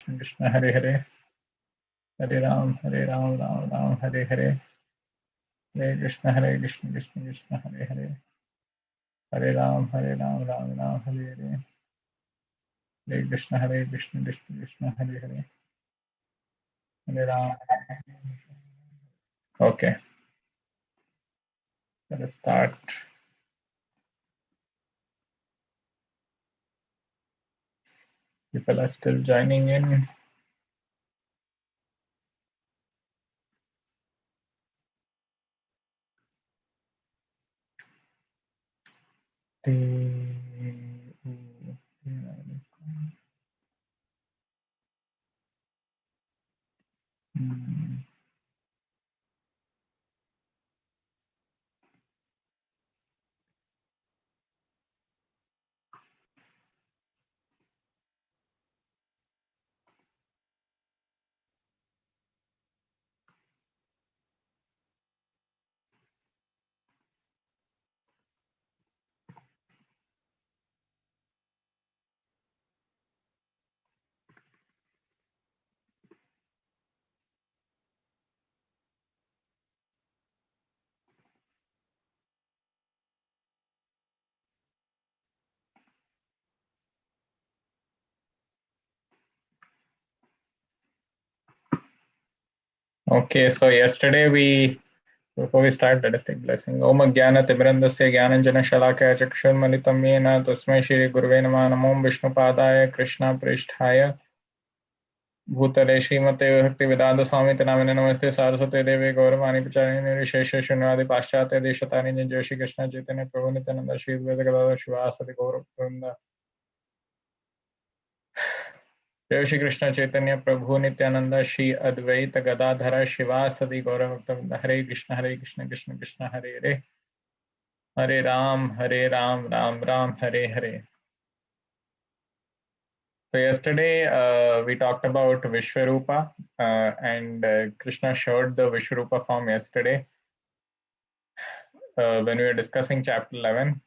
Krishna Krishna Hare Hare, Hare Ram Ram Ram Hare Hare, Hare Krishna Krishna Krishna Hare Hare, Hare Ram Ram Ram Hare Hare, Hare Krishna Krishna Krishna Hare Hare, Hare Ram. Okay, let us start. People are still joining in. Okay, so yesterday before we start, let us take blessing. Om Jnana Timirandasya Jnananjana Shalakaya Chakshurmalitam Yena Tasmai Shri Guruve Namah Namo Vishnu Padaya Krishna Prishthaya Bhutale Srimate Bhakti Vedanta Swami Namine Namaste Saraswate Devi Gauravani Pacharani Shesha Shunyadi Paschatya Deshatani Joshi Krishna Chaitanya Prabhu Nityananda Shri Advaita Gadadhar Shivasati Gaurav Vrinda जय श्री कृष्ण चैतन्य प्रभु नित्यानंद श्री अद्वैत गदाधर शिवासदि गौरभक्तवृंद हरे Krishna Krishna Krishna Hare Hare Hare Ram Ram Ram Hare Hare. So yesterday we talked about Vishwarupa and Krishna showed the Vishwarupa form yesterday when we were discussing chapter 11.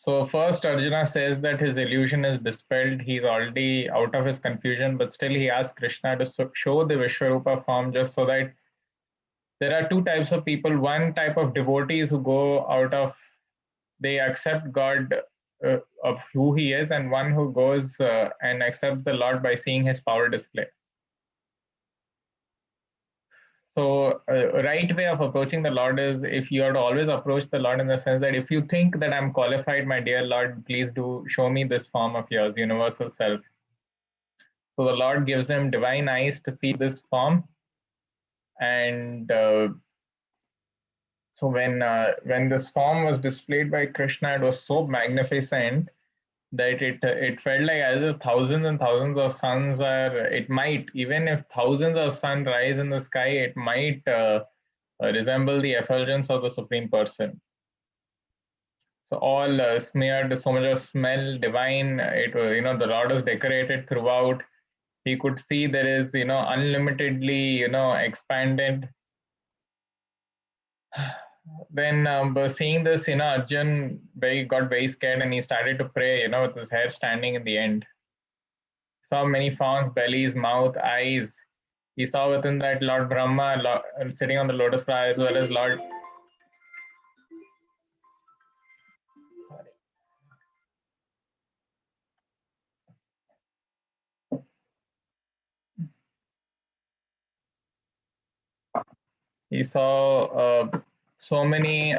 So first Arjuna says that his illusion is dispelled, he's already out of his confusion, but still he asks Krishna to show the Vishwarupa form just so that there are two types of people. One type of devotees who go out of, they accept God of who he is, and one who goes and accepts the Lord by seeing his power display. So right way of approaching the Lord is, if you are to always approach the Lord in the sense that if you think that I'm qualified, my dear Lord, please do show me this form of yours, universal self. So the Lord gives him divine eyes to see this form, and so when this form was displayed by Krishna, it was so magnificent that it felt like as if thousands and thousands of suns are. It might, even if thousands of sun rise in the sky, it might resemble the effulgence of the Supreme Person. So all smeared, so much of smell, divine. It the Lord is decorated throughout. He could see there is unlimitedly expanded. Then seeing this, Arjun got very scared and he started to pray, with his hair standing in the end. Saw many forms, bellies, mouth, eyes. He saw within that Lord Brahma sitting on the lotus flower, as well as Lord. Sorry. He saw so many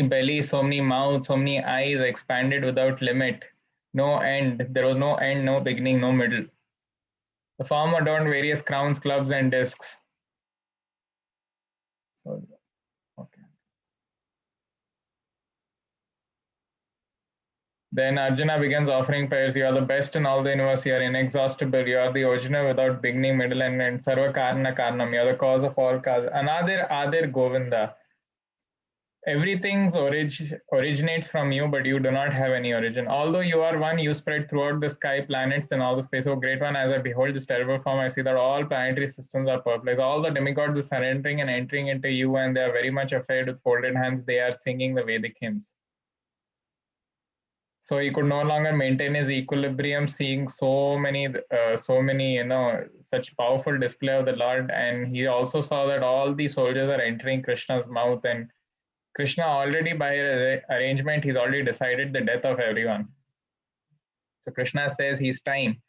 bellies, so many mouths, so many eyes expanded without limit. No end. There was no end, no beginning, no middle. The form adorned various crowns, clubs, and discs. So, okay. Then Arjuna begins offering prayers. You are the best in all the universe. You are inexhaustible. You are the originator without beginning, middle, and end. Sarva Karana Karanam. You are the cause of all causes. Anadir Adir Govinda. Everything originates from you, but you do not have any origin. Although you are one, you spread throughout the sky, planets, and all the space. Oh, great one, as I behold this terrible form, I see that all planetary systems are purple. All the demigods are surrendering and entering into you, and they are very much afraid with folded hands. They are singing the Vedic hymns. So he could no longer maintain his equilibrium, seeing so many, such powerful display of the Lord. And he also saw that all the soldiers are entering Krishna's mouth, and Krishna already, by arrangement, he's already decided the death of everyone. So Krishna says he's time.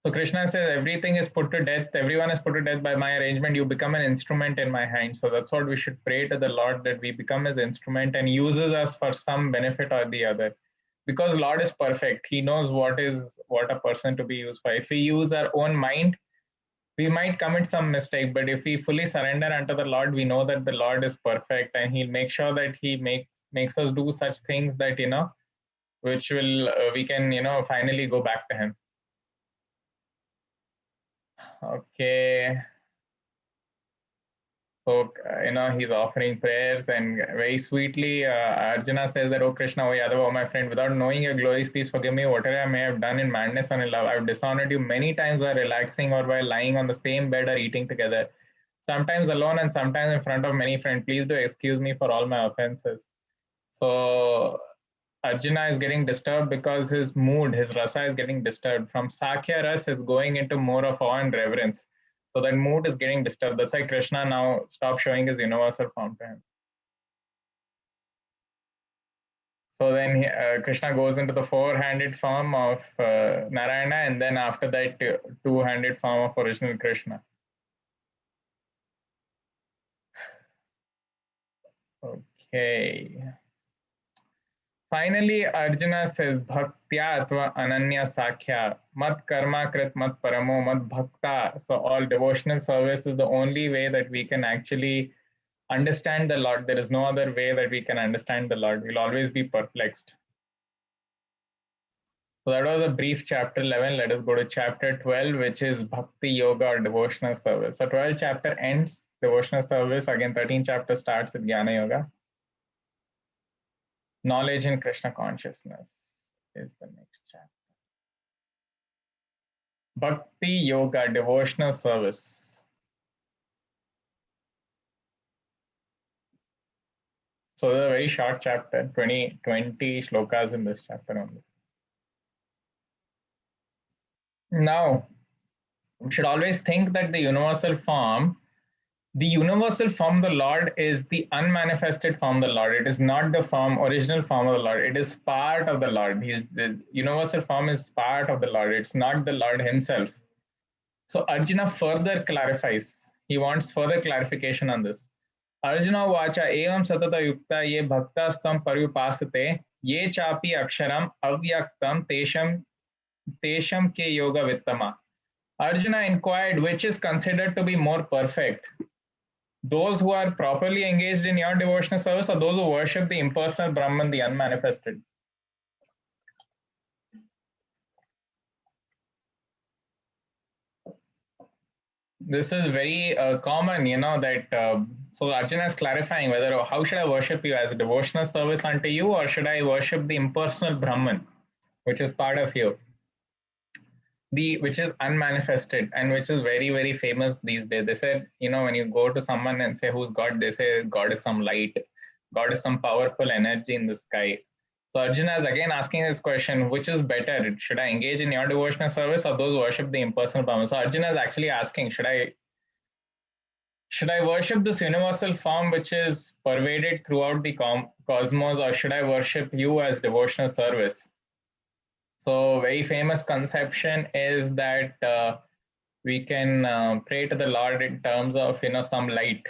So Krishna says everything is put to death, everyone is put to death by my arrangement. You become an instrument in my hand. So that's what we should pray to the Lord, that we become his instrument and uses us for some benefit or the other. Because Lord is perfect. He knows what a person to be used for. If we use our own mind, we might commit some mistake, but if we fully surrender unto the Lord, we know that the Lord is perfect and he'll make sure that he makes us do such things that which will we can finally go back to him. Okay. So, he's offering prayers, and very sweetly, Arjuna says that, "Oh Krishna, oh Yadava, oh my friend, without knowing your glories, please forgive me whatever I may have done in madness and in love. I've dishonored you many times by relaxing or by lying on the same bed or eating together, sometimes alone and sometimes in front of many friends. Please do excuse me for all my offenses." So, Arjuna is getting disturbed because his mood, his rasa is getting disturbed. From Sakya Ras is going into more of awe and reverence. So that mood is getting disturbed. That's why Krishna now stopped showing his universal form to him. So then Krishna goes into the four-handed form of Narayana, and then after that, two-handed form of original Krishna. Okay. Finally, Arjuna says, Bhaktya atva ananya sakhya, mat karma krit mat paramo mat bhakta. So all devotional service is the only way that we can actually understand the Lord. There is no other way that we can understand the Lord. We'll always be perplexed. So that was a brief chapter 11. Let us go to chapter 12, which is Bhakti Yoga or devotional service. So 12th chapter ends devotional service. Again, 13th chapter starts with Jnana Yoga. Knowledge in Krishna consciousness is the next chapter. Bhakti Yoga, devotional service. So it's a very short chapter, 20 shlokas in this chapter only. Now, we should always think that the universal form of the Lord is the unmanifested form of the Lord. It is not the original form of the Lord. It is part of the Lord. The universal form is part of the Lord. It's not the Lord himself. So Arjuna further clarifies. He wants further clarification on this. Arjuna vacha evam satata yukta ye bhaktastam paryupasate ye chapi aksharam avyaktam tesham ke yoga vittama. Arjuna inquired which is considered to be more perfect, those who are properly engaged in your devotional service or those who worship the impersonal Brahman, the unmanifested? This is very common, that so Arjuna is clarifying whether how should I worship you, as a devotional service unto you, or should I worship the impersonal Brahman, which is part of you, which is unmanifested and which is very, very famous these days. They said, when you go to someone and say who's God, they say God is some light, God is some powerful energy in the sky. So Arjuna is again asking this question, which is better? Should I engage in your devotional service or those who worship the impersonal Brahman? So Arjuna is actually asking, should I worship this universal form which is pervaded throughout the cosmos, or should I worship you as devotional service? So very famous conception is that we can pray to the Lord in terms of some light.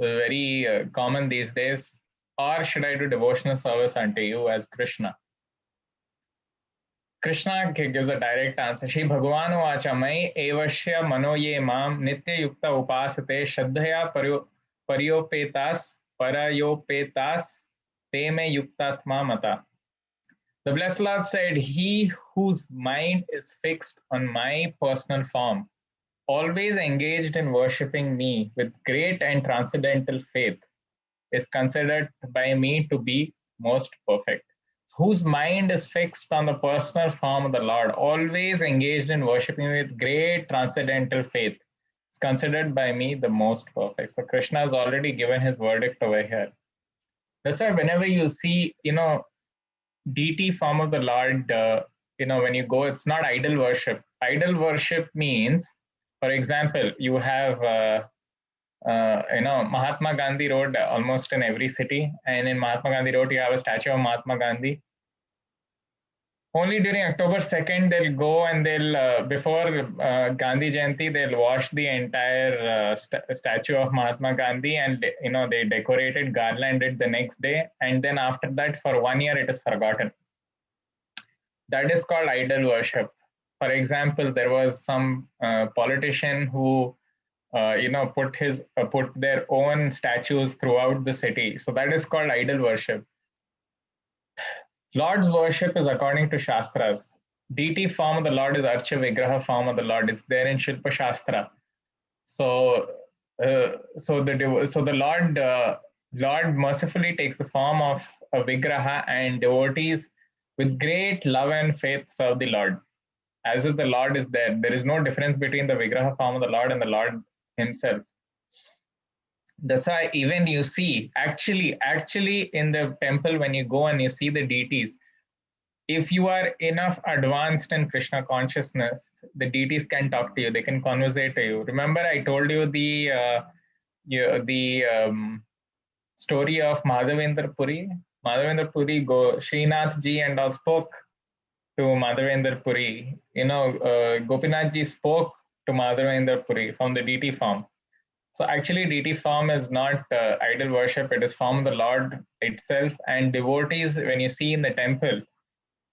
Very common these days. Or should I do devotional service unto you as Krishna? Krishna gives a direct answer. Shri Bhagavan vacha mai evashya mano ye mam nitya yukta upasate shraddhaya parayopetas te me yuktatma mata. The Blessed Lord said, he whose mind is fixed on my personal form, always engaged in worshipping me with great and transcendental faith, is considered by me to be most perfect. Whose mind is fixed on the personal form of the Lord, always engaged in worshipping with great transcendental faith, is considered by me the most perfect. So Krishna has already given his verdict over here. That's why whenever you see, deity form of the Lord, when you go, it's not idol worship. Idol worship means, for example, you have Mahatma Gandhi Road almost in every city, and in Mahatma Gandhi Road you have a statue of Mahatma Gandhi. Only during October 2nd they'll go and they'll before Gandhi Jayanti they'll wash the entire statue of Mahatma Gandhi, and they decorated, garlanded the next day, and then after that for 1 year it is forgotten. That is called idol worship. For example, there was some politician who put their own statues throughout the city. So that is called idol worship. Lord's worship is according to Shastras. Deity form of the Lord is Archa Vigraha form of the Lord. It's there in Shilpa Shastra. So, the Lord mercifully takes the form of a Vigraha, and devotees with great love and faith serve the Lord. As if the Lord is there. There is no difference between the Vigraha form of the Lord and the Lord himself. That's why even you see, actually in the temple, when you go and you see the deities, if you are enough advanced in Krishna consciousness, the deities can talk to you, they can conversate to you. Remember, I told you the story of Madhavendra Puri. Madhavendra Puri, Srinath ji and all spoke to Madhavendra Puri. Gopinath ji spoke to Madhavendra Puri from the deity form. So actually, deity form is not idol worship, it is form of the Lord itself. And devotees, when you see in the temple,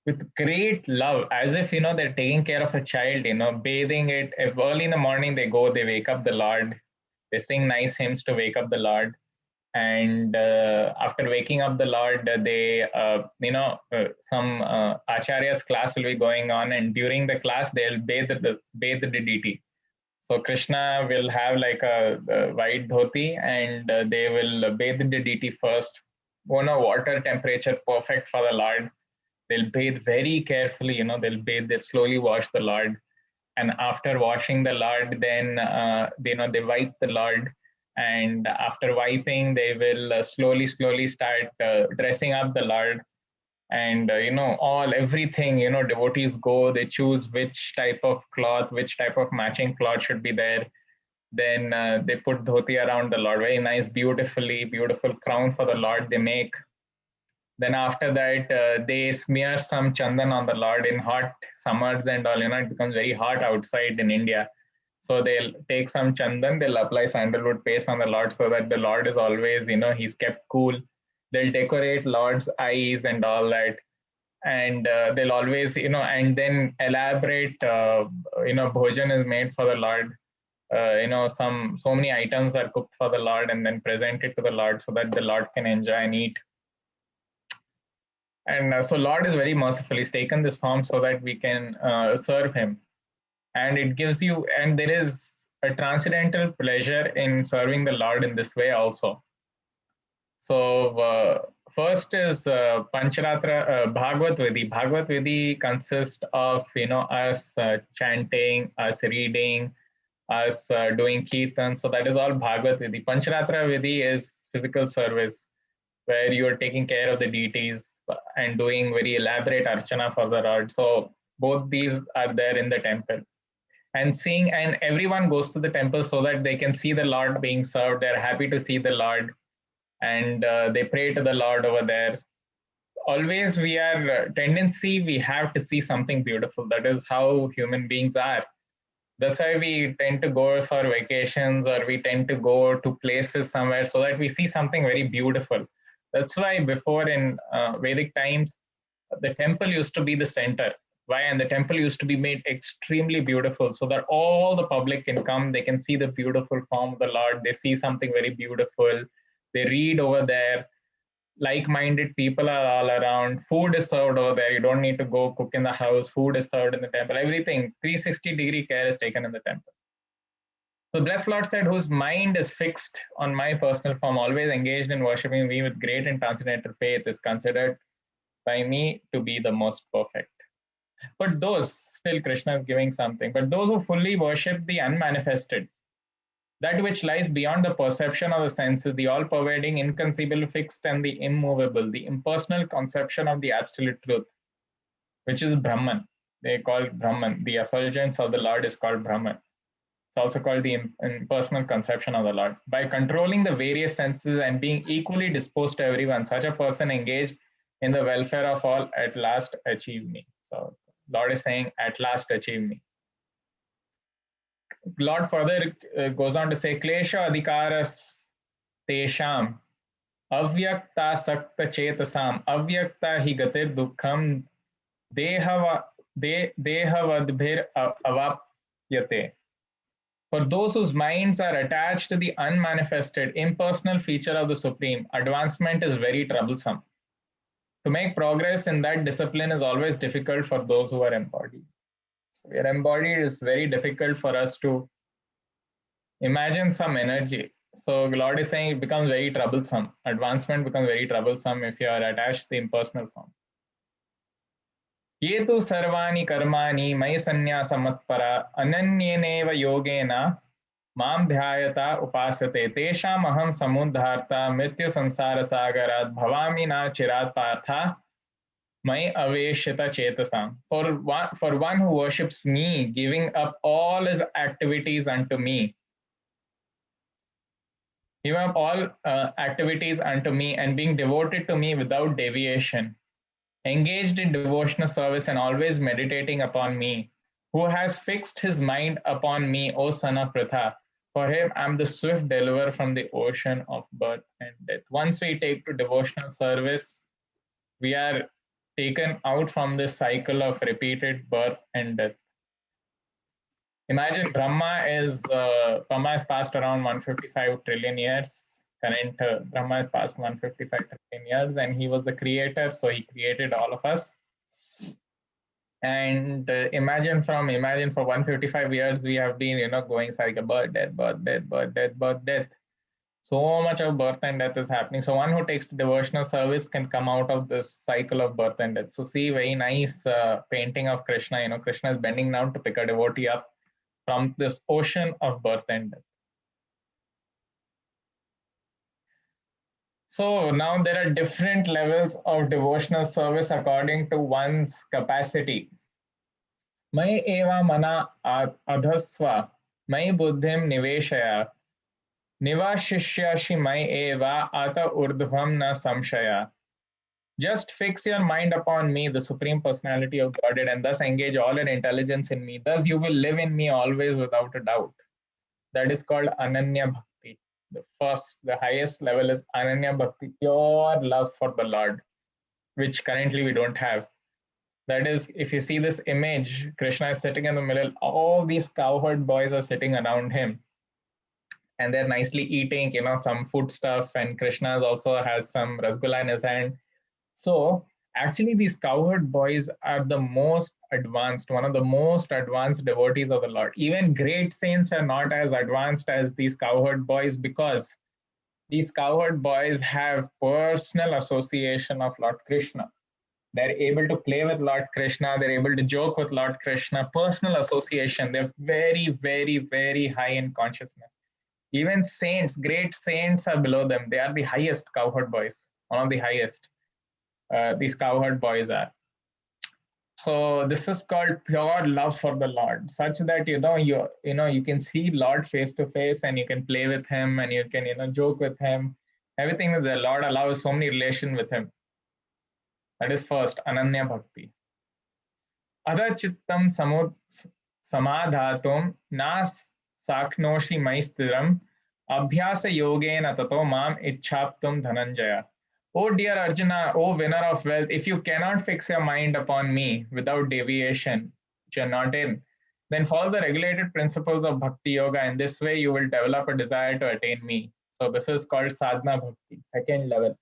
with great love, as if, they're taking care of a child, bathing it. If early in the morning they go, they wake up the Lord, they sing nice hymns to wake up the Lord. And after waking up the Lord, they, some Acharya's class will be going on, and during the class, they'll bathe the deity. So Krishna will have like a white dhoti, and they will bathe the deity first. Water temperature perfect for the Lord. They'll bathe very carefully, they'll slowly wash the Lord. And after washing the Lord, then they wipe the Lord. And after wiping, they will slowly start dressing up the Lord. And everything, devotees go, they choose which type of cloth, which type of matching cloth should be there. Then they put dhoti around the Lord, very nice, beautiful crown for the Lord they make. Then after that, they smear some chandan on the Lord in hot summers and all. It becomes very hot outside in India. So they'll take some chandan, they'll apply sandalwood paste on the Lord so that the Lord is always, he's kept cool. They'll decorate Lord's eyes and all that. And they'll always, and then elaborate, bhojan is made for the Lord. So many items are cooked for the Lord and then presented to the Lord so that the Lord can enjoy and eat. And so Lord is very merciful. He's taken this form so that we can serve him. And it gives you, and there is a transcendental pleasure in serving the Lord in this way also. So first is Pancharatra Bhagavad Vidhi. Bhagavad Vidhi consists of us chanting, us reading, us doing kirtan. So that is all Bhagavad Vidhi. Pancharatra Vidhi is physical service, where you are taking care of the deities and doing very elaborate archana for the Lord. So both these are there in the temple. And everyone goes to the temple so that they can see the Lord being served. They're happy to see the Lord, and they pray to the Lord over there. Always we have to see something beautiful. That is how human beings are. That's why we tend to go for vacations, or we tend to go to places somewhere so that we see something very beautiful. That's why before in Vedic times, the temple used to be the center. Why? And the temple used to be made extremely beautiful so that all the public can come, they can see the beautiful form of the Lord, they see something very beautiful, they read over there. Like-minded people are all around. Food is served over there. You don't need to go cook in the house. Food is served in the temple. Everything, 360-degree care is taken in the temple. So Blessed Lord said, whose mind is fixed on my personal form, always engaged in worshipping me with great and transcendental faith, is considered by me to be the most perfect. But those, still Krishna is giving something, but those who fully worship the unmanifested, that which lies beyond the perception of the senses, the all-pervading, inconceivable, fixed, and the immovable, the impersonal conception of the absolute truth, which is Brahman. They call it Brahman. The effulgence of the Lord is called Brahman. It's also called the impersonal conception of the Lord. By controlling the various senses and being equally disposed to everyone, such a person engaged in the welfare of all at last achieve me. So Lord is saying, at last achieve me. Lord further goes on to say, Klesha adhikaras tesham avyakta sakta chetasam avyakta hi gatir dukkham dehavadbhir avapyate. For those whose minds are attached to the unmanifested, impersonal feature of the Supreme, advancement is very troublesome. To make progress in that discipline is always difficult for those who are embodied. So we are embodied, it's very difficult for us to imagine some energy. So Lord is saying it becomes very troublesome. Advancement becomes very troublesome if you are attached to the impersonal form. ये तु सर्वाणि कर्माणि मयि संन्यासमत्परा अनन्येनैव योगेन मां ध्यायता उपासते तेषाम् अहं समुद्धार्ता मृत्यु संसारसागरात् भवामि न चिरात् पार्था मयि अवेशिता चेतसाम्. For one who worships me, giving up all his activities unto me, giving up all activities unto me and being devoted to me without deviation, engaged in devotional service and always meditating upon me, who has fixed his mind upon me, O son of Pritha. For him, I am the swift deliverer from the ocean of birth and death. Once we take to devotional service, we are taken out from this cycle of repeated birth and death. Imagine Brahma has passed around 155 trillion years. Current Brahma has passed 155 trillion years, and he was the creator, so he created all of us. And imagine for 155 years we have been going cycle birth, death, birth, death, birth, death, birth, death. So much of birth and death is happening. So one who takes devotional service can come out of this cycle of birth and death. So see, very nice painting of Krishna. Krishna is bending down to pick a devotee up from this ocean of birth and death. So now there are different levels of devotional service according to one's capacity. Mai eva mana adhasva, mai buddhim niveshaya, nivashishyashi mai eva ata urdhvam na samshaya. Just fix your mind upon me, the Supreme Personality of Godhead, and thus engage all your intelligence in me. Thus you will live in me always without a doubt. That is called Ananya Bhakti. The highest level is Ananya Bhakti, pure love for the Lord, which currently we don't have. That is, if you see this image, Krishna is sitting in the middle, all these cowherd boys are sitting around him, and they're nicely eating, some food stuff, and Krishna also has some rasgulla in his hand. So actually these cowherd boys are the most advanced, one of the most advanced devotees of the Lord. Even great saints are not as advanced as these cowherd boys, because these cowherd boys have personal association of Lord Krishna. They're able to play with Lord Krishna, they're able to joke with Lord Krishna, personal association. They're very, very, very high in consciousness. Even saints, great saints are below them. They are the highest cowherd boys, one of the highest. These cowherd boys are. So this is called pure love for the Lord, such that you can see Lord face to face, and you can play with him, and you can joke with him. Everything that the Lord allows, so many relations with him. That is first, Ananya Bhakti. Adha chittam samadhatum na saknoshi maistiram abhyasa yogena tato mam ichhaptum dhananjaya. Oh dear Arjuna, oh winner of wealth, if you cannot fix your mind upon me without deviation, which you're not in, then follow the regulated principles of Bhakti Yoga. In this way, you will develop a desire to attain me. So this is called Sadhana Bhakti, second level.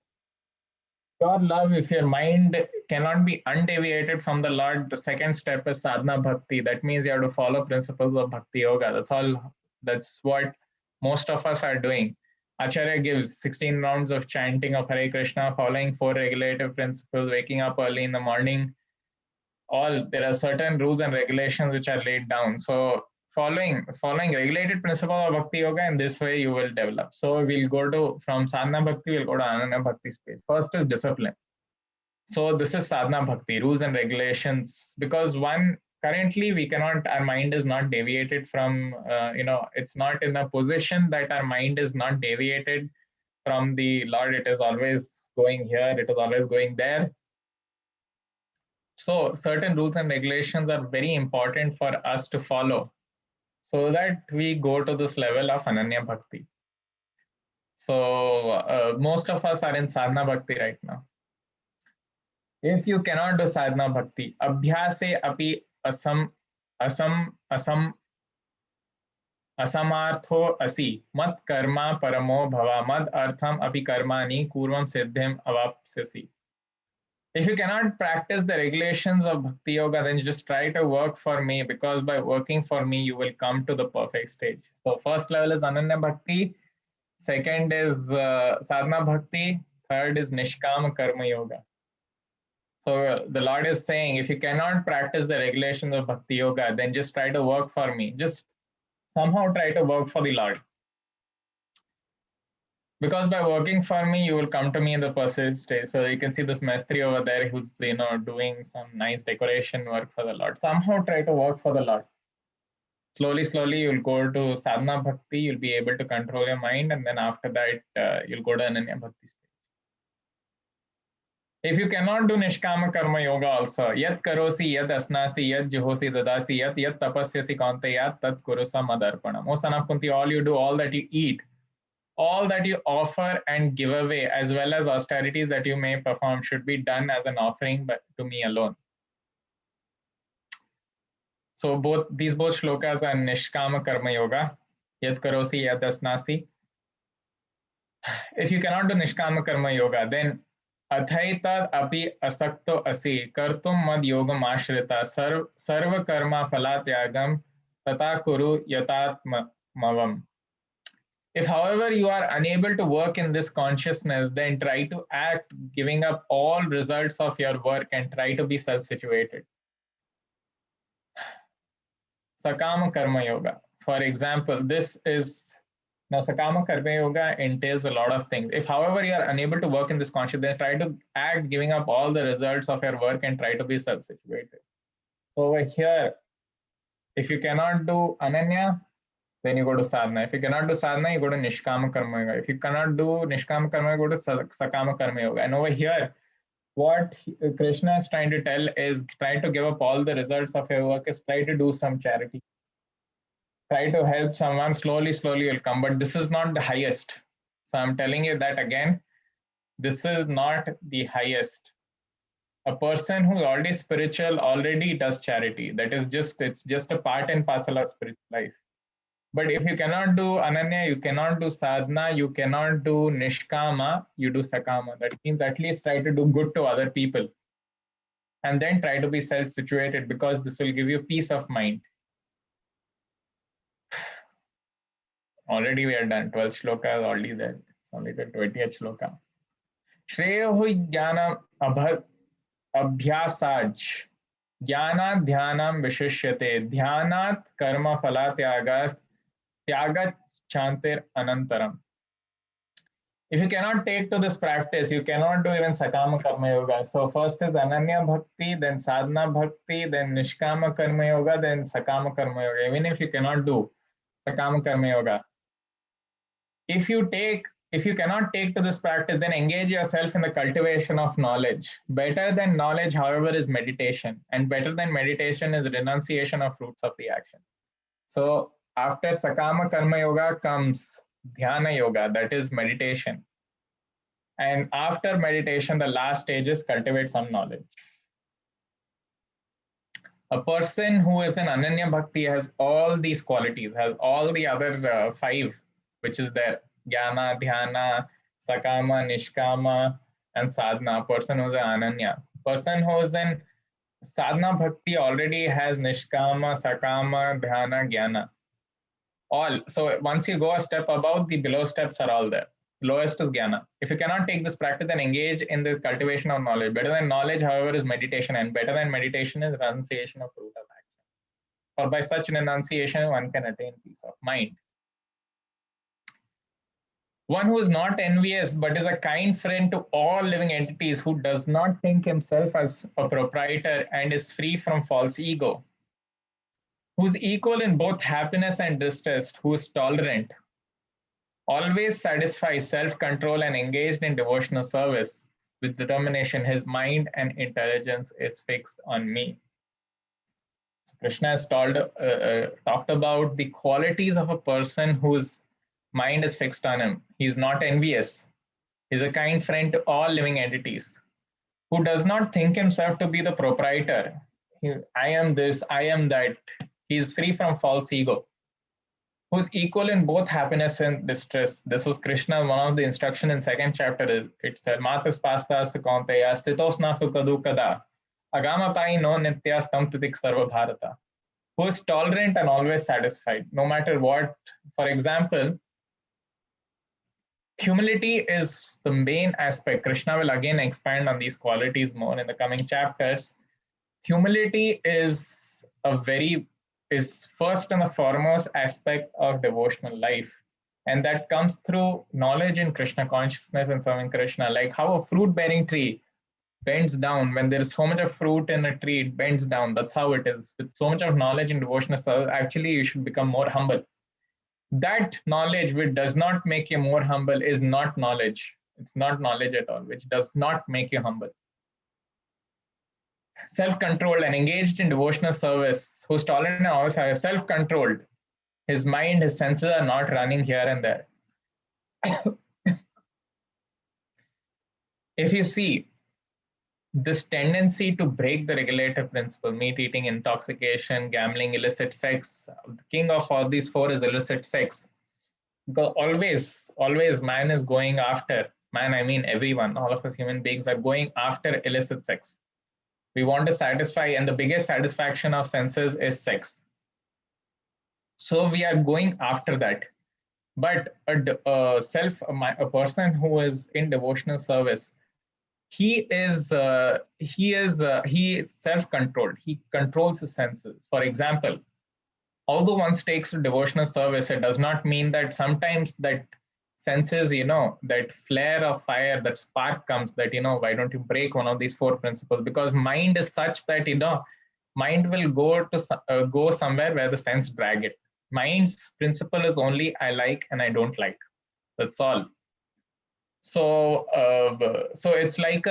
Pure love, if your mind cannot be undeviated from the Lord, the second step is Sadhana Bhakti. That means you have to follow principles of Bhakti Yoga. That's all. That's what most of us are doing. Acharya gives 16 rounds of chanting of Hare Krishna, following 4 regulative principles, waking up early in the morning. There are certain rules and regulations which are laid down. So following regulated principle of bhakti yoga, and this way you will develop. So we'll go to, from sadhana bhakti, we'll go to ananya bhakti stage. First is discipline. So this is sadhana bhakti, rules and regulations, because one, currently we cannot, our mind is not deviated from, it's not in a position that our mind is not deviated from the Lord. It is always going here, it is always going there. So certain rules and regulations are very important for us to follow, so that we go to this level of Ananya Bhakti. So most of us are in Sadhana Bhakti right now. If you cannot do Sadhana Bhakti, Abhyase api asamartho asi mat karma paramo bhava mad artham api karmani kurvam siddhim avapsyasi. If you cannot practice the regulations of Bhakti Yoga, then you just try to work for me, because by working for me, you will come to the perfect stage. So first level is Ananya Bhakti, second is Sadhana Bhakti, third is Nishkama Karma Yoga. So the Lord is saying, if you cannot practice the regulations of Bhakti Yoga, then just try to work for me. Just somehow try to work for the Lord. Because by working for me, you will come to me in the perfect stage. So you can see this Mestri over there who's doing some nice decoration work for the Lord. Somehow try to work for the Lord. Slowly, you'll go to Sadhana Bhakti, you'll be able to control your mind, and then after that, you'll go to Ananya Bhakti stage. If you cannot do Nishkama Karma Yoga also, yat karosi, yat asnasi, yat juhosi dadasi, yat tapasyasi kantayat, tat kurusa madarpanam. O son of Kunti, all you do, all that you eat, all that you offer and give away, as well as austerities that you may perform, should be done as an offering but to me alone. So these both shlokas are Nishkama Karma Yoga, Yat Karosi, Yat Asnasi. If you cannot do Nishkama Karma Yoga, then Athaita api asakto asi kartum mad yogam ashrita sarva karma phalatyagam tata kuru yatatmavam. If, however, you are unable to work in this consciousness, then try to act, giving up all results of your work, and try to be self-situated. Sakama Karma Yoga. For example, Sakama Karma Yoga entails a lot of things. If, however, you are unable to work in this consciousness, then try to act, giving up all the results of your work, and try to be self-situated. So over here, if you cannot do Ananya, then you go to sadhana. If you cannot do sadhana, you go to Nishkama Karma Yoga. If you cannot do Nishkama Karma, you go to Sakama Karma Yoga. And over here, what Krishna is trying to tell is, try to give up all the results of your work, is try to do some charity. Try to help someone, slowly you'll come. But this is not the highest. So I'm telling you that again, this is not the highest. A person who's already spiritual already does charity. That is it's just a part and parcel of spiritual life. But if you cannot do Ananya, you cannot do Sadhana, you cannot do Nishkama, you do Sakama. That means at least try to do good to other people. And then try to be self-situated, because this will give you peace of mind. Already we are done. 12 shloka is already there. It's only the 20th shloka. Shreyahu jnana abhyasaj. Jnana dhyanam vishishyate. Dhyanat karma phalatyagas. Tyagat chantir anantaram. If you cannot take to this practice, you cannot do even Sakama Karma Yoga. So first is Ananya Bhakti, then Sadhana Bhakti, then Nishkama Karma Yoga, then Sakama Karma Yoga. Even if you cannot do Sakama Karma Yoga, if you cannot take to this practice, then engage yourself in the cultivation of knowledge. Better than knowledge, however, is meditation. And better than meditation is renunciation of fruits of the action. So after Sakama Karma Yoga comes Dhyana Yoga, that is meditation. And after meditation, the last stage is cultivate some knowledge. A person who is in Ananya Bhakti has all these qualities, has all the other 5, which is there: Jnana, Dhyana, Sakama, Nishkama, and Sadhana. A person who is in Ananya. Person who is in Sadhana Bhakti already has Nishkama, Sakama, Dhyana, Jnana. All. So once you go a step above, the below steps are all there. Lowest is Jnana. If you cannot take this practice, then engage in the cultivation of knowledge. Better than knowledge, however, is meditation, and better than meditation is renunciation of fruit of action. For by such renunciation, one can attain peace of mind. One who is not envious but is a kind friend to all living entities, who does not think himself as a proprietor and is free from false ego, who is equal in both happiness and distress, who is tolerant, always satisfies self control, and engaged in devotional service with determination. His mind and intelligence is fixed on me. So Krishna has talked about the qualities of a person whose mind is fixed on him. He is not envious. He is a kind friend to all living entities, who does not think himself to be the proprietor. I am this, I am that. He is free from false ego, who is equal in both happiness and distress. This was Krishna, one of the instruction in second chapter. It said, Matas pastas kaunteya stitosna sukadukada agamapai no nityastam titik sarva bharata. Who is tolerant and always satisfied, no matter what. For example, humility is the main aspect. Krishna will again expand on these qualities more in the coming chapters. Humility is first and the foremost aspect of devotional life. And that comes through knowledge in Krishna consciousness and serving Krishna. Like how a fruit bearing tree bends down when there is so much of fruit in a tree, it bends down. That's how it is. With so much of knowledge in devotional service, actually, you should become more humble. That knowledge which does not make you more humble is not knowledge. It's not knowledge at all, which does not make you humble. Self-controlled and engaged in devotional service, whose tolerant and always are self-controlled. His mind, his senses are not running here and there. If you see this tendency to break the regulative principle, meat eating, intoxication, gambling, illicit sex, the king of all these four is illicit sex. Because always man is going after, man, I mean everyone, all of us human beings are going after illicit sex. We want to satisfy, and the biggest satisfaction of senses is sex. So we are going after that. But a person who is in devotional service, he is self-controlled. He controls his senses. For example, although one takes to devotional service, it does not mean that sometimes that senses, that flare of fire, that spark comes, that, why don't you break one of these four principles? Because mind is such that, mind will go somewhere where the sense drag it. Mind's principle is only I like and I don't like. That's all. So it's like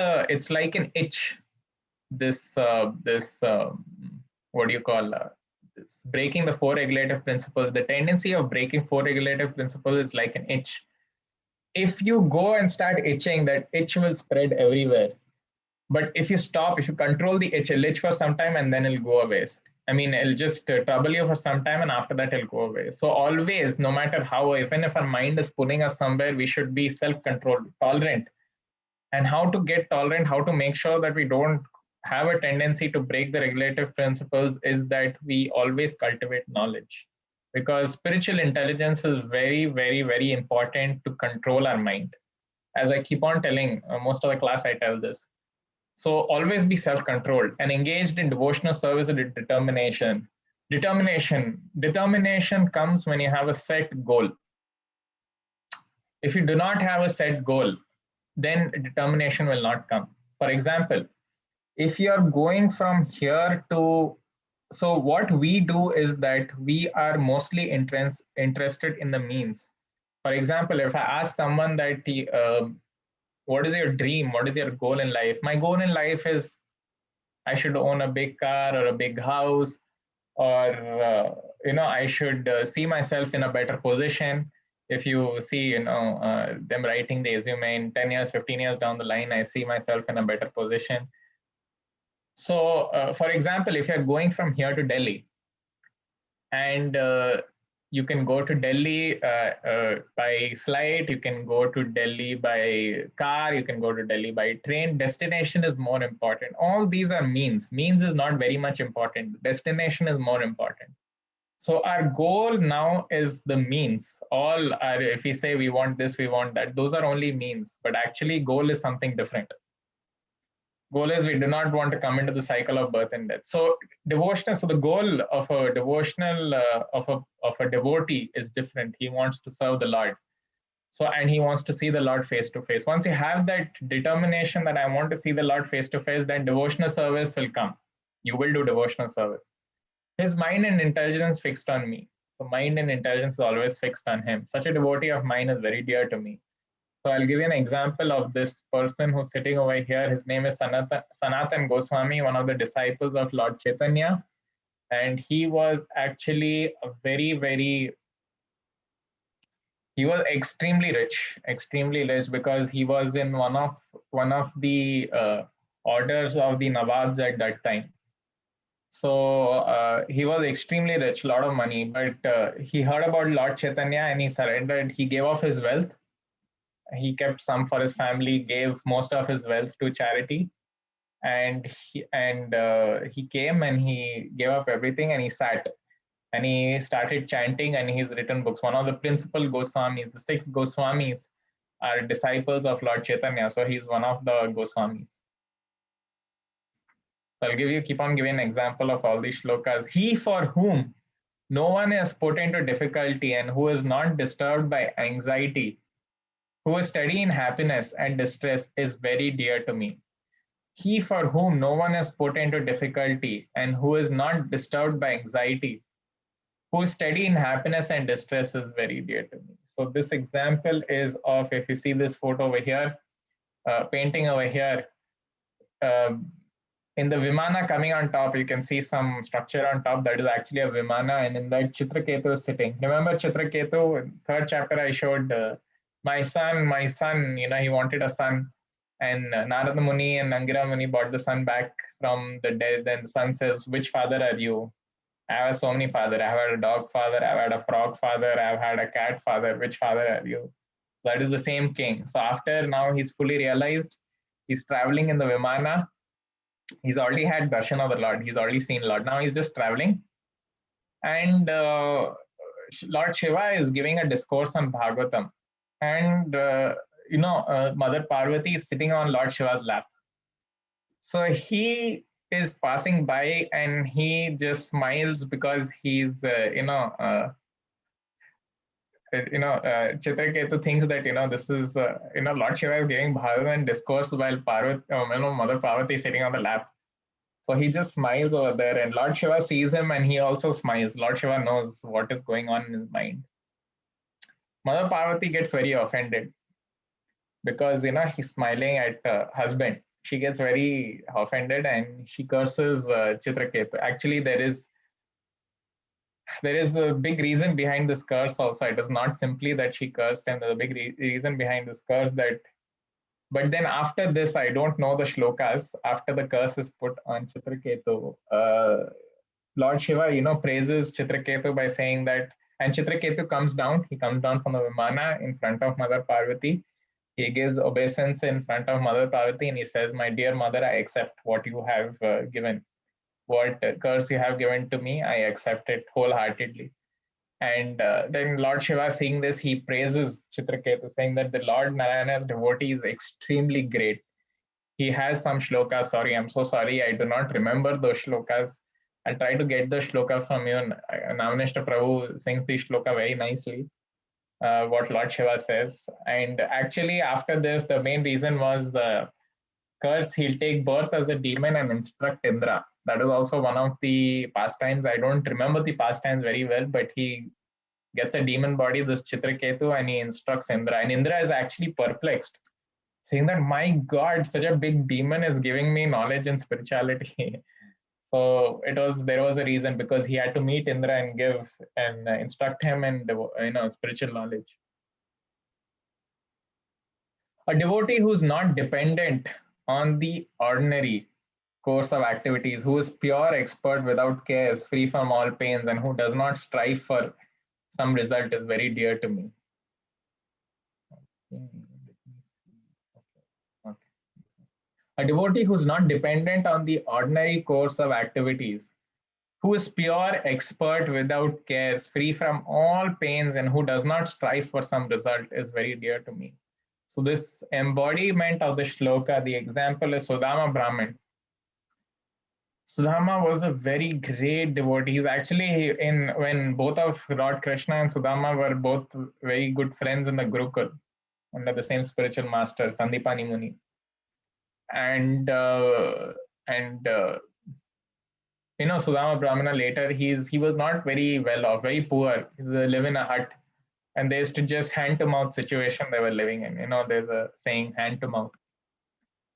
an itch. This what do you call this? Breaking the four regulative principles. The tendency of breaking four regulative principles is like an itch. If you go and start itching, that itch will spread everywhere. But if you stop, if you control the itch, it'll itch for some time and then it'll go away. I mean, it'll just trouble you for some time and after that it'll go away. So always, no matter how, even if our mind is pulling us somewhere, we should be self-controlled, tolerant. And how to get tolerant, how to make sure that we don't have a tendency to break the regulative principles is that we always cultivate knowledge. Because spiritual intelligence is very, very, very important to control our mind. As I keep on telling, most of the class I tell this. So always be self-controlled and engaged in devotional service with determination. Determination comes when you have a set goal. If you do not have a set goal, then determination will not come. For example, if you are going from here to, so what we do is that we are mostly interested in the means. For example, if I ask someone that what is your dream? What is your goal in life? My goal in life is I should own a big car or a big house, or I should see myself in a better position. If you see, them writing the resume in 10 years, 15 years down the line, I see myself in a better position. So, for example, if you're going from here to Delhi, and you can go to Delhi by flight, you can go to Delhi by car, you can go to Delhi by train. Destination is more important. All these are means. Means is not very much important. Destination is more important. So our goal now is the means. All are, if we say we want this, we want that, those are only means, but actually goal is something different. Goal is we do not want to come into the cycle of birth and death. So devotional. So the goal of a devotional of a devotee is different. He wants to serve the Lord. So and he wants to see the Lord face to face. Once you have that determination that I want to see the Lord face to face, then devotional service will come. You will do devotional service. His mind and intelligence fixed on me. So mind and intelligence is always fixed on him. Such a devotee of mine is very dear to me. So I'll give you an example of this person who's sitting over here. His name is Sanatan Goswami, one of the disciples of Lord Chaitanya. And he was actually a he was extremely rich because he was in one of the orders of the Nawabs at that time. So he was extremely rich, a lot of money, but he heard about Lord Chaitanya and he surrendered. He gave off his wealth. He kept some for his family, gave most of his wealth to charity, and he came and he gave up everything and he sat and he started chanting and he's written books. One of the principal Goswamis, the 6 Goswamis, are disciples of Lord Chaitanya, so he's one of the Goswamis. So I'll keep on giving an example of all these shlokas. He for whom no one is put into difficulty and who is not disturbed by anxiety, who is steady in happiness and distress, is very dear to me. He for whom no one is put into difficulty and who is not disturbed by anxiety, who is steady in happiness and distress, is very dear to me. So this example is of, if you see this photo over here, painting over here, in the Vimana coming on top, you can see some structure on top that is actually a Vimana, and in that Chitraketu is sitting. Remember Chitraketu, third chapter I showed, my son, he wanted a son, and Narada Muni and Angira Muni brought the son back from the dead, and the son says, which father are you? I have so many fathers. I have had a dog father, I've had a frog father, I've had a cat father. Which father are you? That is the same king. So after now he's fully realized, he's traveling in the Vimana. He's already had darshan of the Lord. He's already seen Lord. Now he's just traveling. And Lord Shiva is giving a discourse on Bhagavatam. And, Mother Parvati is sitting on Lord Shiva's lap. So he is passing by and he just smiles because he's, Chitraketu thinks that, this is, Lord Shiva is giving Bhagavatam discourse while Mother Parvati is sitting on the lap. So he just smiles over there and Lord Shiva sees him and he also smiles. Lord Shiva knows what is going on in his mind. Mother Parvati gets very offended because, he's smiling at husband. She gets very offended and she curses Chitraketu. Actually, there is a big reason behind this curse also. It is not simply that she cursed, and there's a big reason behind this curse but then after this, I don't know the shlokas, after the curse is put on Chitraketu, Lord Shiva, praises Chitraketu by saying that, and Chitraketu comes down from the Vimana in front of Mother Parvati. He gives obeisance in front of Mother Parvati and he says, my dear mother, I accept what you have given. What curse you have given to me, I accept it wholeheartedly. And then Lord Shiva, seeing this, he praises Chitraketu, saying that the Lord Narayana's devotee is extremely great. He has some shlokas. Sorry, I'm so sorry. I do not remember those shlokas. I'll try to get the shlokas from you. Namanishta Prabhu sings the shloka very nicely, what Lord Shiva says. And actually, after this, the main reason was the curse. He'll take birth as a demon and instruct Indra. That is also one of the pastimes. I don't remember the pastimes very well, but he gets a demon body, this Chitraketu, and he instructs Indra. And Indra is actually perplexed, saying that, my God, such a big demon is giving me knowledge and spirituality. So there was a reason, because he had to meet Indra and give and instruct him in spiritual knowledge. A devotee who's not dependent on the ordinary course of activities, who is pure expert without cares, free from all pains, and who does not strive for some result, is very dear to me. Okay. A devotee who is not dependent on the ordinary course of activities, who is pure expert without cares, free from all pains, and who does not strive for some result, is very dear to me. So this embodiment of the shloka, the example is Sudama Brahmin. Sudama was a very great devotee. He's actually in when both of Lord Krishna and Sudama were both very good friends in the Gurukul under the same spiritual master, Sandipani Muni. And Sudama Brahmana later he was not very well off, very poor. He live in a hut, and they used to just hand to mouth situation they were living in. There's a saying, hand to mouth.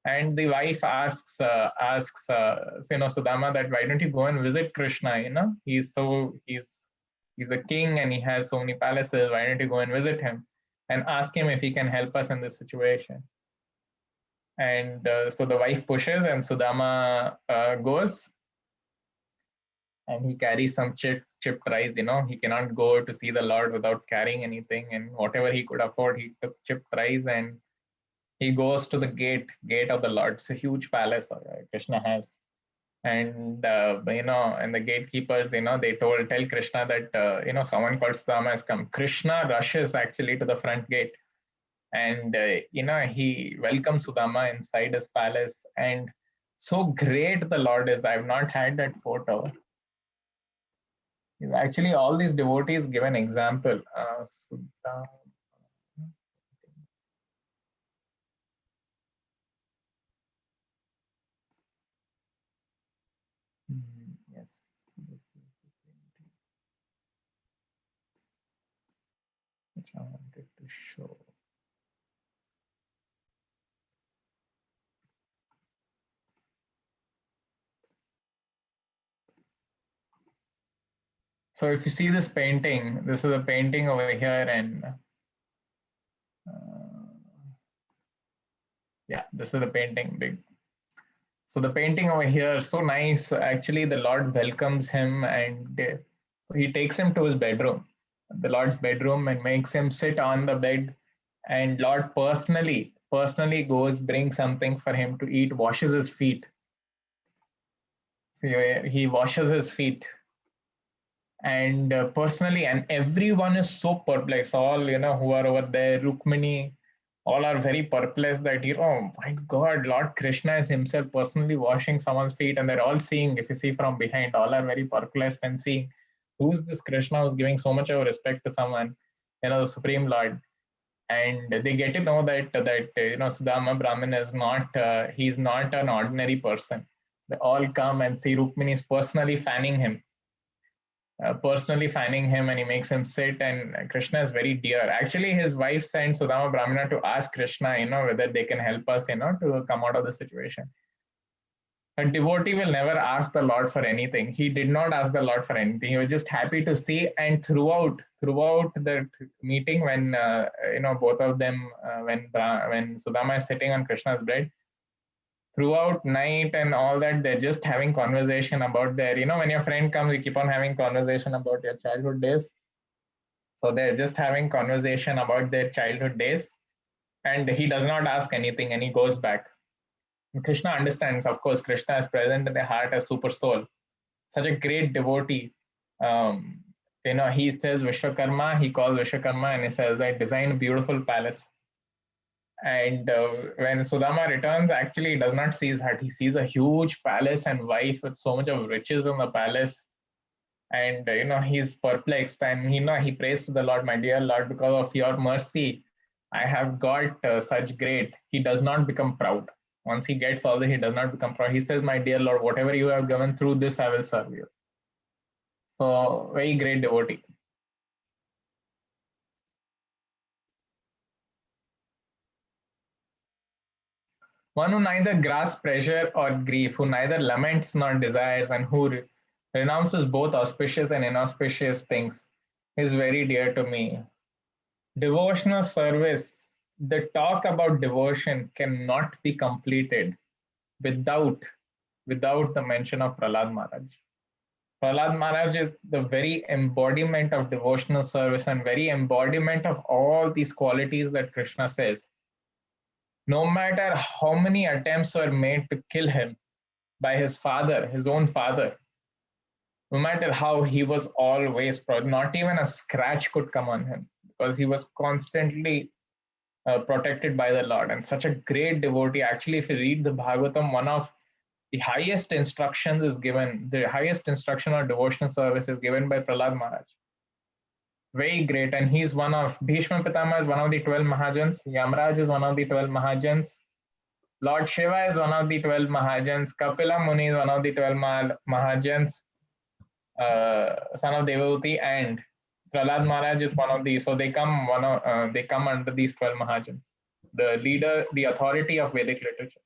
And the wife asks Sudama that why don't you go and visit Krishna? He's a king and he has so many palaces. Why don't you go and visit him and ask him if he can help us in this situation? And so the wife pushes and Sudama goes, and he carries some chipped rice. He cannot go to see the Lord without carrying anything, and whatever he could afford, he took chipped rice, and he goes to the gate of the Lord. It's a huge palace Krishna has, and and the gatekeepers, they tell Krishna that someone called Sudama has come. Krishna rushes actually to the front gate, and he welcomes Sudama inside his palace, and so great the Lord is. I've not had that photo. Actually, all these devotees give an example. Sudama. Yes, this is the painting which I wanted to show. So if you see this painting, this is a painting over here, and yeah, this is the painting big. So the painting over here, so nice. Actually, the Lord welcomes him, and he takes him to his bedroom, the Lord's bedroom, and makes him sit on the bed. And Lord personally goes, brings something for him to eat, washes his feet. See, he washes his feet, and personally, and everyone is so perplexed. All who are over there, Rukmini, all are very perplexed that my God, Lord Krishna is himself personally washing someone's feet, and they're all seeing. If you see from behind, all are very perplexed and seeing who's this Krishna who's giving so much of respect to someone, the Supreme Lord. And they get to know that Sudama Brahmin is not he's not an ordinary person. They all come and see Rukmini is personally fanning him, and he makes him sit, and Krishna is very dear. Actually, his wife sent Sudama Brahmana to ask Krishna, whether they can help us, to come out of the situation. A devotee will never ask the Lord for anything. He did not ask the Lord for anything. He was just happy to see, and throughout the meeting, when both of them, when Sudama is sitting on Krishna's bed, throughout night and all that, they're just having conversation about their, when your friend comes, you keep on having conversation about your childhood days. So they're just having conversation about their childhood days, and he does not ask anything, and he goes back. And Krishna understands. Of course, Krishna is present in the heart as super soul, such a great devotee. He says Vishwakarma, he calls Vishwakarma, and he says, I designed a beautiful palace. And when Sudama returns, actually, he does not see his hut. He sees a huge palace and wife with so much of riches in the palace. And he's perplexed, and he prays to the Lord, my dear Lord, because of your mercy, I have got such great. He does not become proud. Once he gets all this, he does not become proud. He says, my dear Lord, whatever you have given, through this I will serve you. So very great devotee. One who neither grasps pleasure or grief, who neither laments nor desires, and who renounces both auspicious and inauspicious things, is very dear to me. Devotional service, the talk about devotion cannot be completed without the mention of Prahlad Maharaj. Prahlad Maharaj is the very embodiment of devotional service and very embodiment of all these qualities that Krishna says. No matter how many attempts were made to kill him by his father, his own father, no matter how, he was always proud. Not even a scratch could come on him, because he was constantly protected by the Lord, and such a great devotee. Actually, if you read the Bhagavatam, one of the highest instructions is given, the highest instruction or devotional service is given by Prahlad Maharaj. Very great. And he's one of, Bhishma Pitama is one of the 12 Mahajans, Yamraj is one of the 12 Mahajans, Lord Shiva is one of the 12 Mahajans, Kapila Muni is one of the 12 Mahajans, son of Devahuti, and Prahlad Maharaj is one of these. So they come they come under these 12 Mahajans, the leader, the authority of Vedic literature.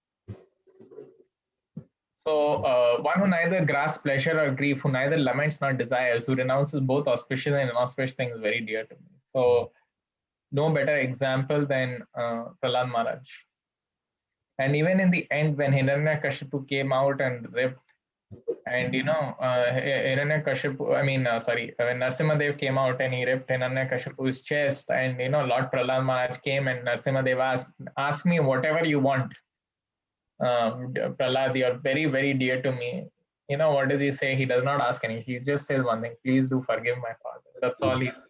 So one who neither grasps pleasure or grief, who neither laments nor desires, who renounces both auspicious and inauspicious things, is very dear to me. So no better example than Prahlad Maharaj. And even in the end, when Hiranyakashipu came out and ripped, and Hiranyakashipu, when Narsimhadev came out and he ripped Hiranyakashipu's chest, and Lord Prahlad Maharaj came and Narsimhadev ask me whatever you want. Prahlad, you're very, very dear to me. What does he say? He does not ask anything. He just says one thing: please do forgive my father. That's all he says.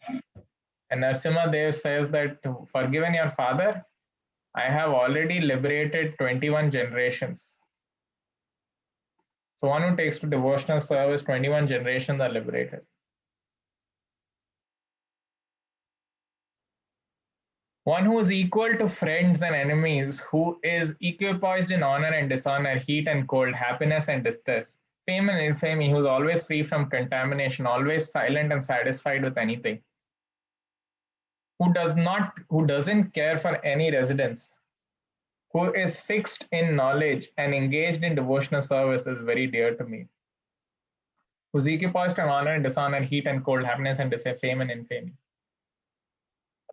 And Narsimhadev says that, forgiven your father, I have already liberated 21 generations. So one who takes to devotional service, 21 generations are liberated. One who is equal to friends and enemies, who is equipoised in honor and dishonor, heat and cold, happiness and distress, fame and infamy, who is always free from contamination, always silent and satisfied with anything, who doesn't care for any residence, who is fixed in knowledge and engaged in devotional service, is very dear to me. Who's equipoised in honor and dishonor, heat and cold, happiness and distress, fame and infamy.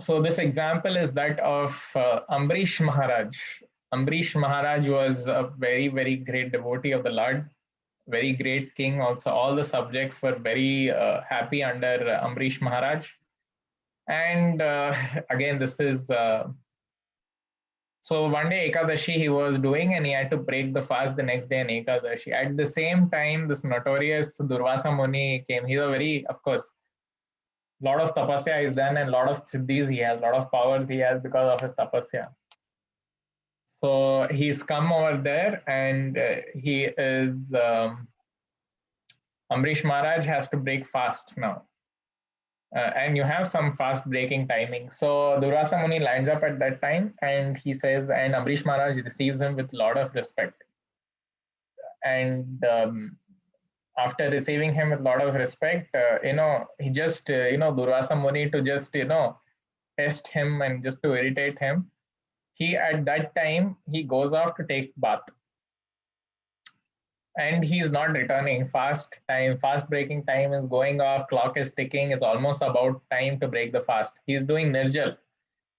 So this example is that of Ambrish Maharaj. Ambrish Maharaj was a very, very great devotee of the Lord, very great king. Also, all the subjects were very happy under Ambrish Maharaj. And again, this is so one day Ekadashi he was doing, and he had to break the fast the next day on Ekadashi. At the same time, this notorious Durvasa Muni came. He's a very, of course, lot of tapasya is done and lot of siddhis he has, lot of powers he has because of his tapasya. So he's come over there, and he is Ambrish Maharaj has to break fast now. And you have some fast breaking timing. So Durvasa Muni lines up at that time, and he says, and Ambrish Maharaj receives him with a lot of respect. And after receiving him with a lot of respect, he just, Durvasa Muni, to just, test him and just to irritate him, he at that time, he goes off to take bath. And he's not returning. Fast breaking time is going off, clock is ticking, it's almost about time to break the fast. He's doing Nirjal,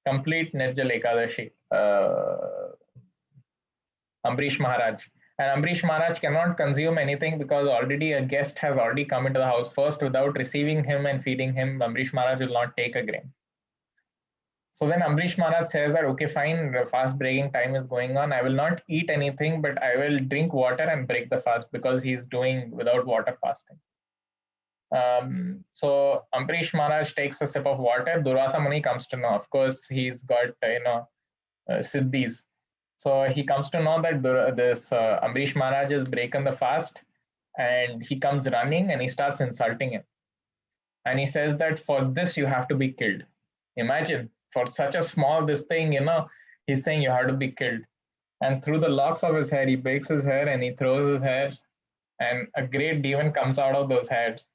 complete Nirjal Ekadashi, Ambrish Maharaj. And Ambrish Maharaj cannot consume anything because already a guest has already come into the house. First, without receiving him and feeding him, Ambrish Maharaj will not take a grain. So then Ambrish Maharaj says that, okay, fine, fast breaking time is going on. I will not eat anything, but I will drink water and break the fast, because he's doing without water fasting. So Ambrish Maharaj takes a sip of water. Durvasa Muni comes to know. Of course, he's got, siddhis. So he comes to know that this Ambrish Maharaj has broken the fast, and he comes running and he starts insulting him. And he says that for this you have to be killed. Imagine, for such a small this thing, he's saying you have to be killed. And through the locks of his hair, he breaks his hair and he throws his hair, and a great demon comes out of those hairs.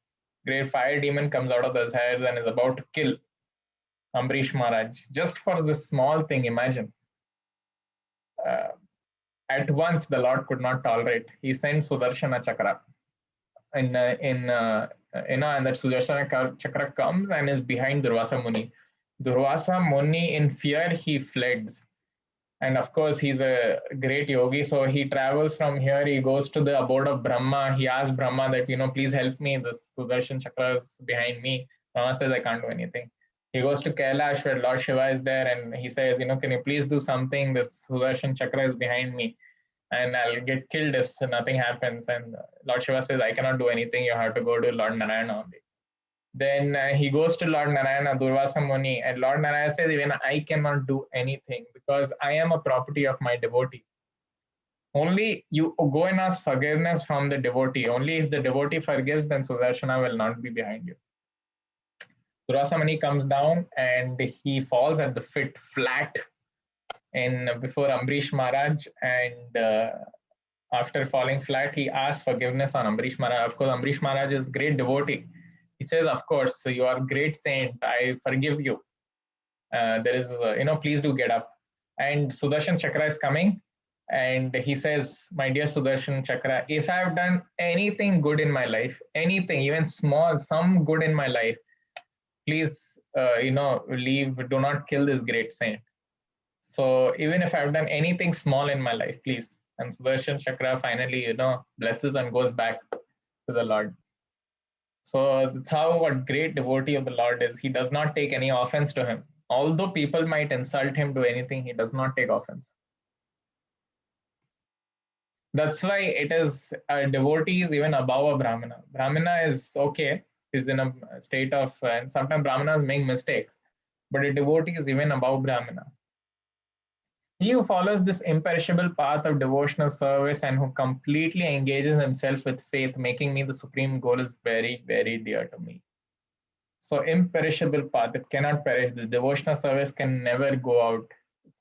Great fire demon comes out of those hairs and is about to kill Ambrish Maharaj. Just for this small thing, imagine. At once, the Lord could not tolerate. He sent Sudarshana Chakra. And that Sudarshana Chakra comes and is behind Durvasa Muni. Durvasa Muni, in fear, he fled. And of course, he's a great yogi. So he travels from here. He goes to the abode of Brahma. He asks Brahma that, please help me. This Sudarshan Chakra is behind me. Brahma says, I can't do anything. He goes to Kailash where Lord Shiva is there, and he says, can you please do something? This Sudarshan Chakra is behind me, and I'll get killed if nothing happens. And Lord Shiva says, I cannot do anything. You have to go to Lord Narayana only. Then he goes to Lord Narayana, Durvasa Muni, and Lord Narayana says, even I cannot do anything because I am a property of my devotee. Only you go and ask forgiveness from the devotee. Only if the devotee forgives, then Sudarshana will not be behind you. Durvasa Muni comes down and he falls at the fit flat in before Ambrish Maharaj, and after falling flat, he asks forgiveness on Ambrish Maharaj. Of course, Ambrish Maharaj is great devotee. He says, "Of course, so you are great saint. I forgive you. There is, please do get up." And Sudarshan Chakra is coming, and he says, "My dear Sudarshan Chakra, if I have done anything good in my life, anything, even small, some good in my life, please, leave. Do not kill this great saint." So even if I've done anything small in my life, please. And Sudarshan Chakra finally, blesses and goes back to the Lord. So that's how what great devotee of the Lord is. He does not take any offense to him. Although people might insult him to anything, he does not take offense. That's why it is a devotee is even above a Brahmana. Brahmana is okay, is in a state of, and sometimes Brahmanas make mistakes, but a devotee is even above Brahmana. He who follows this imperishable path of devotional service and who completely engages himself with faith, making me the supreme goal, is very, very dear to me. So, imperishable path, it cannot perish. The devotional service can never go out.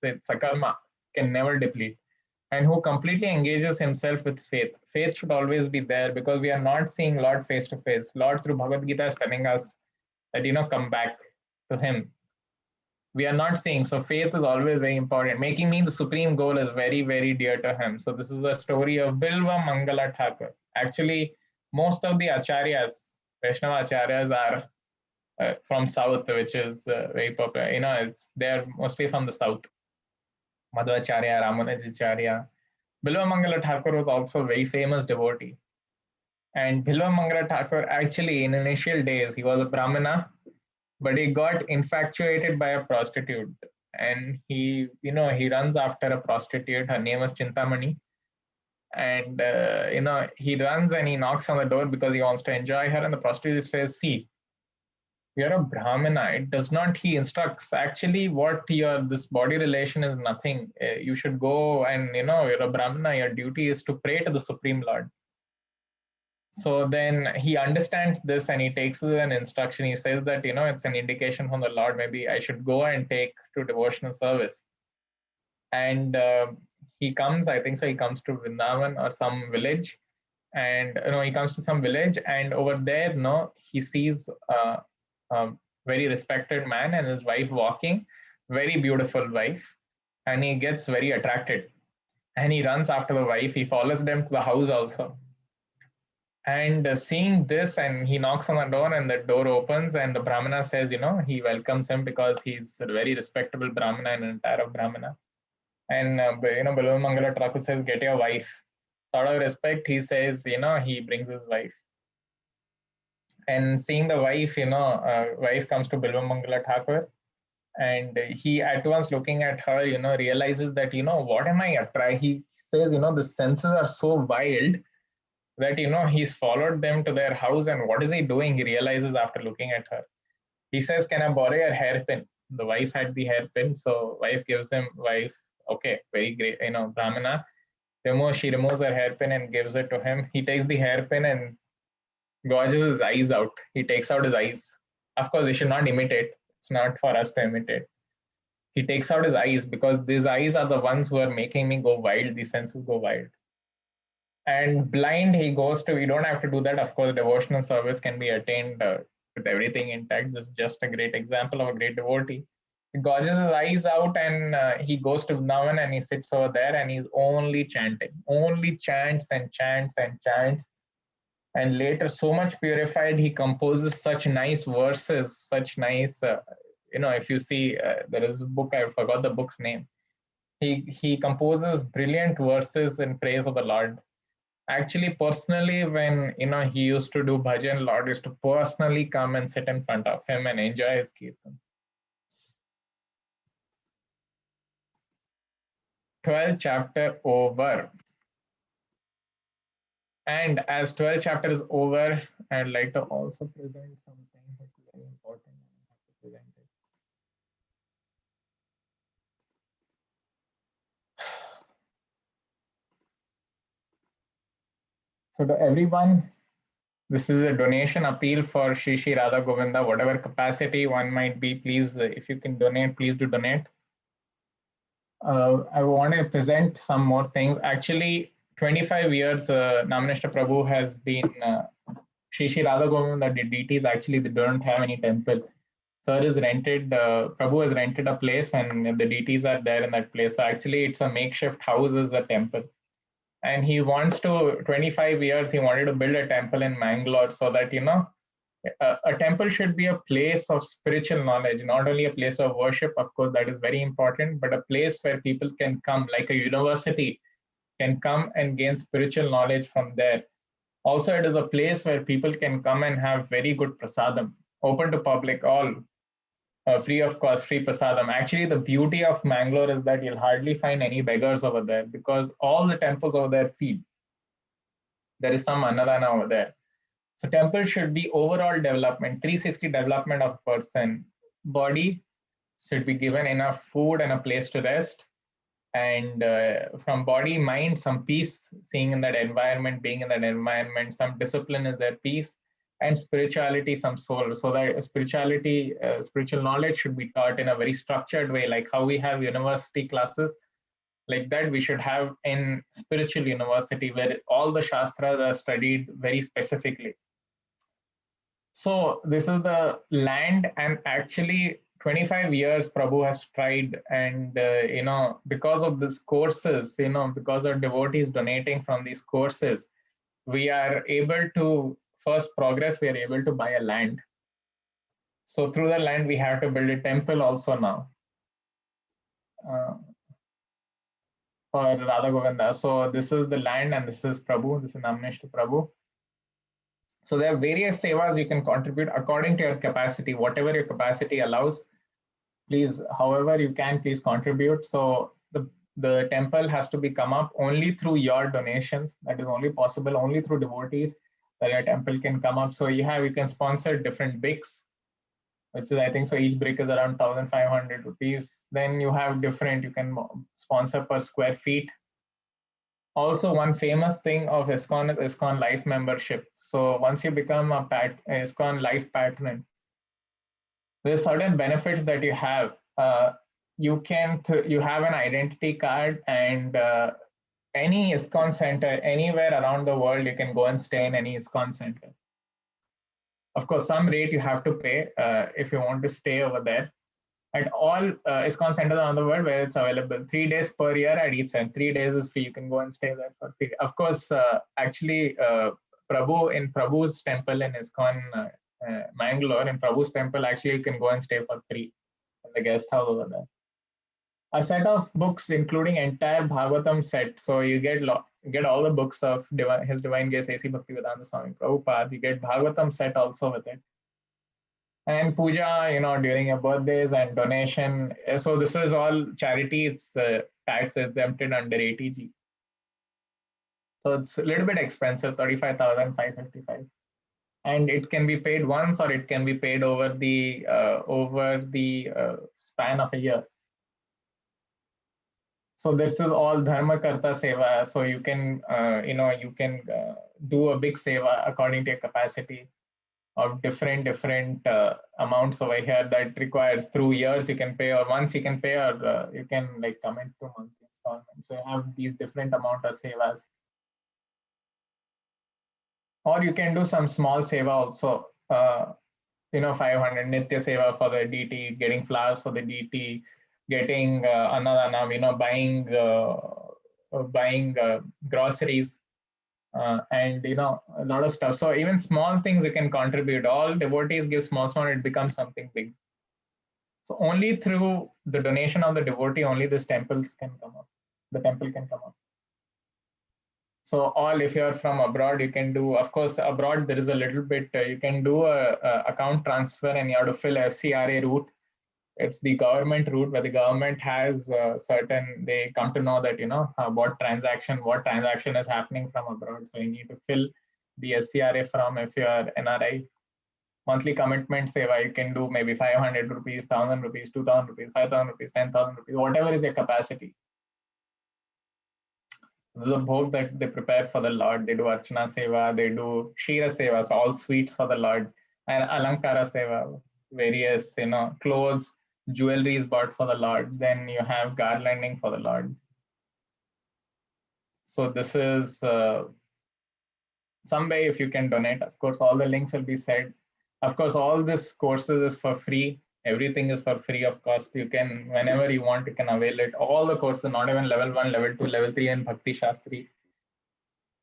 It's a karma, can never deplete. And who completely engages himself with faith. Faith should always be there because we are not seeing Lord face to face. Lord through Bhagavad Gita is telling us that, come back to Him. We are not seeing. So faith is always very important. Making me the supreme goal is very, very dear to him. So this is the story of Bilva Mangala Thakur. Actually, most of the acharyas, Vaishnava acharyas, are from south, which is very popular. They're mostly from the south. Madhvacharya, Ramanujacharya. Bilva Mangala Thakur was also a very famous devotee. And Bilva Mangala Thakur, actually, in initial days, he was a Brahmana, but he got infatuated by a prostitute, and he runs after a prostitute. Her name is Chintamani, and he runs and he knocks on the door because he wants to enjoy her, and the prostitute says, "See, you're a Brahmana. It does not," he instructs, "actually what your this body relation is nothing. You should go, and you're a Brahmana. Your duty is to pray to the Supreme Lord." So then he understands this and he takes an instruction. He says that, it's an indication from the Lord. Maybe I should go and take to devotional service. And he comes, I think so, he comes to Vrindavan or some village. And, he comes to some village, and over there, he sees a very respected man and his wife walking, very beautiful wife. And he gets very attracted. And he runs after the wife. He follows them to the house also. And seeing this, and he knocks on the door, and the door opens, and the Brahmana says, he welcomes him because he's a very respectable Brahmana and an entire Brahmana. And, Bilva Mangala Thakur says, "Get your wife." So out of respect, he says, he brings his wife. And seeing the wife, wife comes to Bilva Mangala Thakur, and he at once looking at her, realizes that, what am I attracted? He says, the senses are so wild that he's followed them to their house, and what is he doing? He realizes after looking at her. He says, "Can I borrow your hairpin?" The wife had the hairpin, so wife gives him. Wife, okay, very great, Brahmana. She removes her hairpin and gives it to him. He takes the hairpin and gouges his eyes out. He takes out his eyes. Of course, we should not imitate. It's not for us to imitate. He takes out his eyes because these eyes are the ones who are making me go wild. These senses go wild. And blind, he goes to, we don't have to do that. Of course, devotional service can be attained with everything intact. This is just a great example of a great devotee. He gouges his eyes out, and he goes to Vrindavan and he sits over there and he's only chanting, only chants and chants and chants. And later, so much purified, he composes such nice verses, such nice, if you see, there is a book, I forgot the book's name. He composes brilliant verses in praise of the Lord. Actually, personally, when he used to do bhajan, Lord used to personally come and sit in front of him and enjoy his kirtans. 12th chapter over. And as 12th chapter is over, I'd like to also present something. So to everyone, this is a donation appeal for Shri Shri Radha Govinda, whatever capacity one might be, please, if you can donate, please do donate. I want to present some more things. Actually, 25 years, Namanishta Prabhu has been, Shri Shri Radha Govinda, the deities actually, they don't have any temple. Sir is rented, Prabhu has rented a place and the deities are there in that place. So actually, it's a makeshift house as a temple. And he wants to, 25 years, he wanted to build a temple in Mangalore so that, a temple should be a place of spiritual knowledge, not only a place of worship, of course, that is very important, but a place where people can come, like a university, can come and gain spiritual knowledge from there. Also, it is a place where people can come and have very good prasadam, open to public, all free of cost, free prasadam. Actually, the beauty of Mangalore is that you'll hardly find any beggars over there because all the temples over there feed. There is some annadana over there. So temple should be overall development, 360 development of person. Body should be given enough food and a place to rest. And from body, mind, some peace, seeing in that environment, being in that environment, some discipline is there, peace, and spirituality, some soul. So that spirituality, spiritual knowledge should be taught in a very structured way, like how we have university classes. Like that, we should have in spiritual university where all the shastras are studied very specifically. So this is the land, and actually 25 years Prabhu has tried, and because of these courses, because of devotees donating from these courses, we are able to first progress. We are able to buy a land. So through the land, we have to build a temple also now for Radha Govinda. So this is the land, and this is Prabhu. This is Namanishta Prabhu. So there are various sevas you can contribute according to your capacity, whatever your capacity allows. Please, however you can, please contribute. So the temple has to be come up only through your donations. That is only possible only through devotees that your temple can come up. So you can sponsor different bricks, which is, I think, so each brick is around 1,500 rupees. Then you have different, you can sponsor per square feet. Also, one famous thing of ISKCON is ISKCON Life membership. So once you become a ISKCON Life patron, there's certain benefits that you have. You have an identity card, and any ISKCON center anywhere around the world, you can go and stay in any ISKCON center. Of course, some rate you have to pay if you want to stay over there. At all ISKCON centers around the world where it's available, 3 days per year at each center. 3 days is free. You can go and stay there for free. Of course, actually, Prabhu's temple in ISKCON Mangalore, in Prabhu's temple, actually, you can go and stay for free in the guest house over there. A set of books, including entire Bhagavatam set. So you get all the books of His Divine Grace A.C. Bhaktivedanta Swami Prabhupada. You get Bhagavatam set also with it. And puja, during your birthdays and donation. So this is all charity. It's tax exempted under ATG. So it's a little bit expensive, 35,555. And it can be paid once, or it can be paid over the span of a year. So this is all Dharma Karta Seva. So you can, do a big seva according to your capacity of different amounts over here that requires through years you can pay, or once you can pay, or you can commit to monthly installments. So you have these different amount of sevas. Or you can do some small seva also, 500 Nitya Seva for the DT, getting flowers for the DT, getting annadana, buying groceries, and a lot of stuff. So even small things you can contribute. All devotees give small, it becomes something big. So only through the donation of the devotee, only this temples can come up. The temple can come up. So if you're from abroad, you can do, of course, abroad there is a little bit, you can do a account transfer, and you have to fill FCRA route. It's the government route where the government has they come to know that, what transaction is happening from abroad. So you need to fill the FCRA from, if you're NRI. Monthly commitment seva, you can do maybe 500 rupees, 1,000 rupees, 2,000 rupees, 5,000 rupees, 10,000 rupees, whatever is your capacity. The bhog that they prepare for the Lord. They do Archana Seva, they do Shira Seva, so all sweets for the Lord, and Alankara Seva, various clothes, jewelry is bought for the Lord. Then you have garlanding for the Lord. So this is some way if you can donate. Of course, all the links will be said. Of course, all this courses is for free. Everything is for free of cost. You can, whenever you want, you can avail it. All the courses, not even level 1, level 2, level 3 and Bhakti Shastri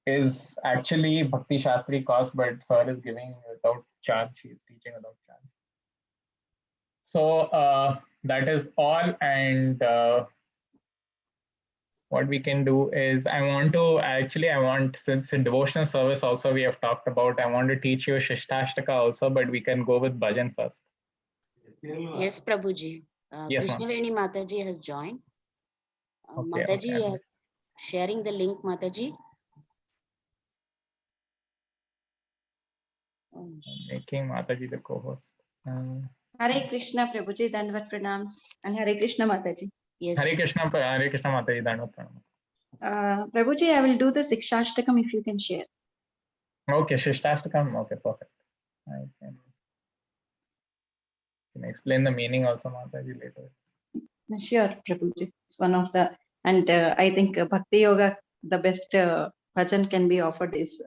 is actually Bhakti Shastri cost, but sir is giving without charge. He is teaching without charge. So that is all. And what we can do is I want, since in devotional service also we have talked about, I want to teach you Shishtashtaka also, but we can go with bhajan first. Yes, Prabhuji. Yes, Krishnaveni Mataji has joined. Okay, Mataji, okay. you are sharing the link, Mataji. I'm making Mataji the co-host. Hare Krishna, Prabhuji, Dandavat Pranams, and Hare Krishna, Mataji. Yes. Hare Krishna Mataji, Dandavat Pranams. Prabhuji, I will do the Sikshashtakam if you can share. Okay, Shishtastakam. Okay, perfect. I can explain the meaning also, Mataji, later. Sure, Prabhuji. It's one of the, and I think Bhakti Yoga, the best bhajan can be offered is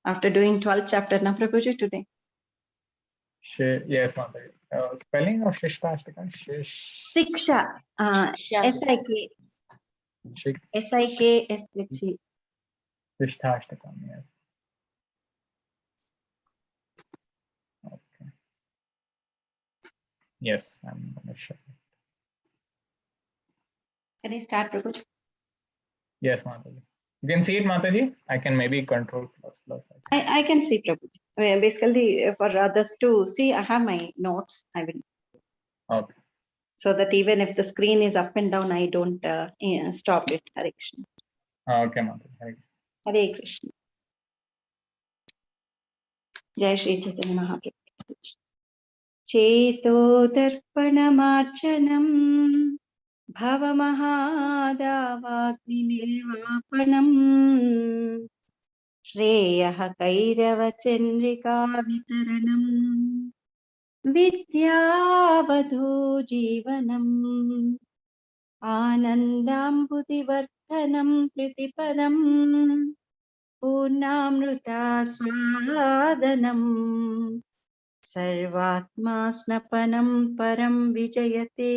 after doing 12th chapter, na Prabhuji, today. Yes, Mataji. Spelling of Shishtastakam? Siksha, S-I-K. S-I-K-S-H-E. Shishtastakam, yes. Okay. Yes, I'm going to share. Can I start, Prabhuji? Yes, Mataji. You can see it, Mataji? I can maybe control plus. I can see, Prabhuji. Basically, for others to see, I have my notes. I will. Okay. So that even if the screen is up and down, I don't stop it. Hare Krishna. Okay, Mataji. Hare Krishna. Jai Shri Chaitanya Mahaprabhu. Cheto darpanamarchanam bhavamahadavagni nirvapanam Shreyah kairava chandrika vitaranam vidyavadho jivanam Anandambudhivarthanam pritipadam Purnamruta swadanam Sarvatma snapanam param vijayate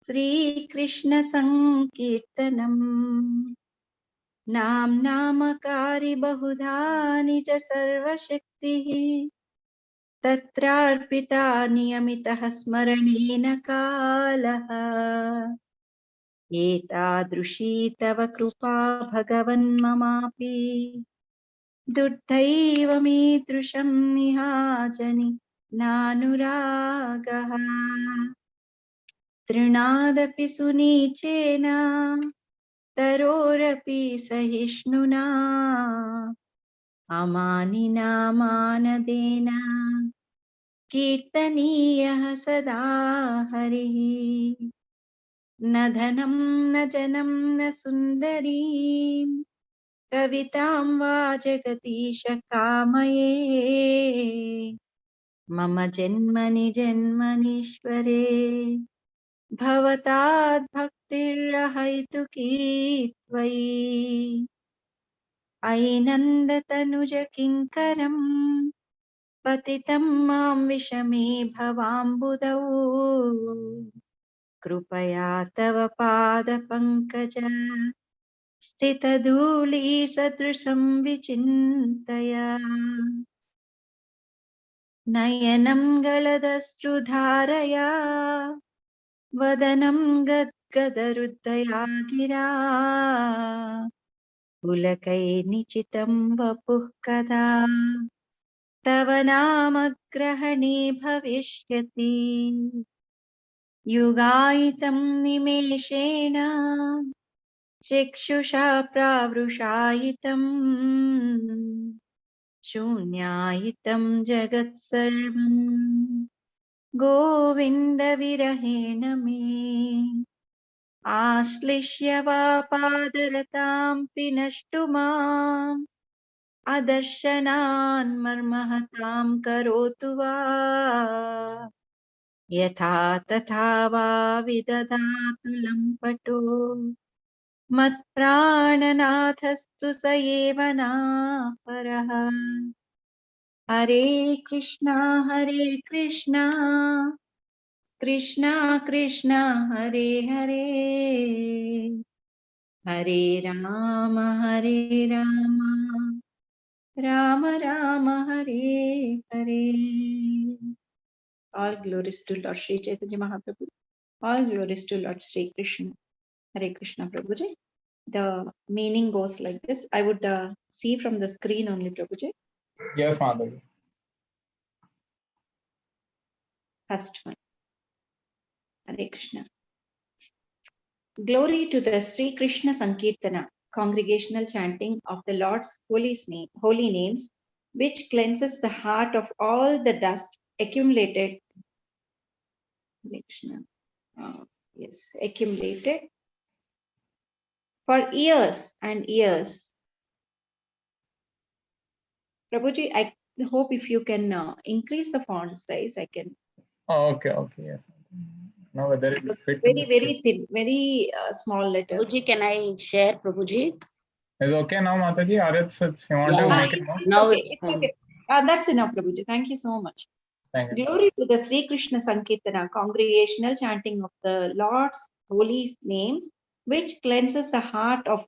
Sri Krishna Sankirtanam Nam Namakari Bahudha Nija Sarva Shakti Tatrarpita Niyamitaha Smaranena Kalaha एतादृशी तव कृपा भगवन् ममापि दुर्दैवमीदृशं निहाजनि नानुरागः तृणादपि सुनीचेन तरोरपि सहिष्णुना अमानिना मानदेन कीर्तनीयः सदा हरिः न धनं न जनं न सुन्दरीं कवितां वा जगदीश कामये मम जन्मनि जन्मनीश्वरे भवताद्भक्तिर्हैतुकी त्वयि अयि नन्दतनुज किङ्करं पतितं मां विषमे भवाम्बुधौ कृपया तव पादपङ्कज स्थितधूलीसदृशं विचिन्तय नयनं गलदश्रुधारया वदनं गद्गदहृदया गिरा पुलकैर्निचितं वपुः कदा तव नामग्रहणे भविष्यति युगायितं निमेषेण चक्षुषा प्रावृषायितं शून्यायितं जगत्सर्वं गोविन्द विरहेण मे आश्लिष्य वा पादरतां पिनष्टु माम् अदर्शनान् मर्महतां करोतु वा यथा तथा वा विदधातु लम्पटो मत्प्राणनाथस्तु स एव नापरः। हरे Krishna Krishna Krishna Hare Hare Hare Ram Ram Ram Hare Hare. All glories to Lord Sri Chaitanya Mahaprabhu. All glories to Lord Sri Krishna. Hare Krishna Prabhuji. The meaning goes like this. I would see from the screen only, Prabhuji. Yes, Madhavi. First one. Hare Krishna. Glory to the Sri Krishna Sankirtana, congregational chanting of the Lord's holy names, which cleanses the heart of all the dust accumulated. Hare Krishna. Accumulated for years and years. Prabhuji, I hope if you can increase the font size, I can. Oh, okay, yes. Now whether it will fit. Very thin, very small letters. Prabhuji, can I share, Prabhuji? Is okay now, Mataji, or it's you want to make it more? Now it's okay. That's enough, Prabhuji. Thank you so much. Thank you. Glory to the Sri Krishna Sankirtana, congregational chanting of the Lord's holy names, which cleanses the heart of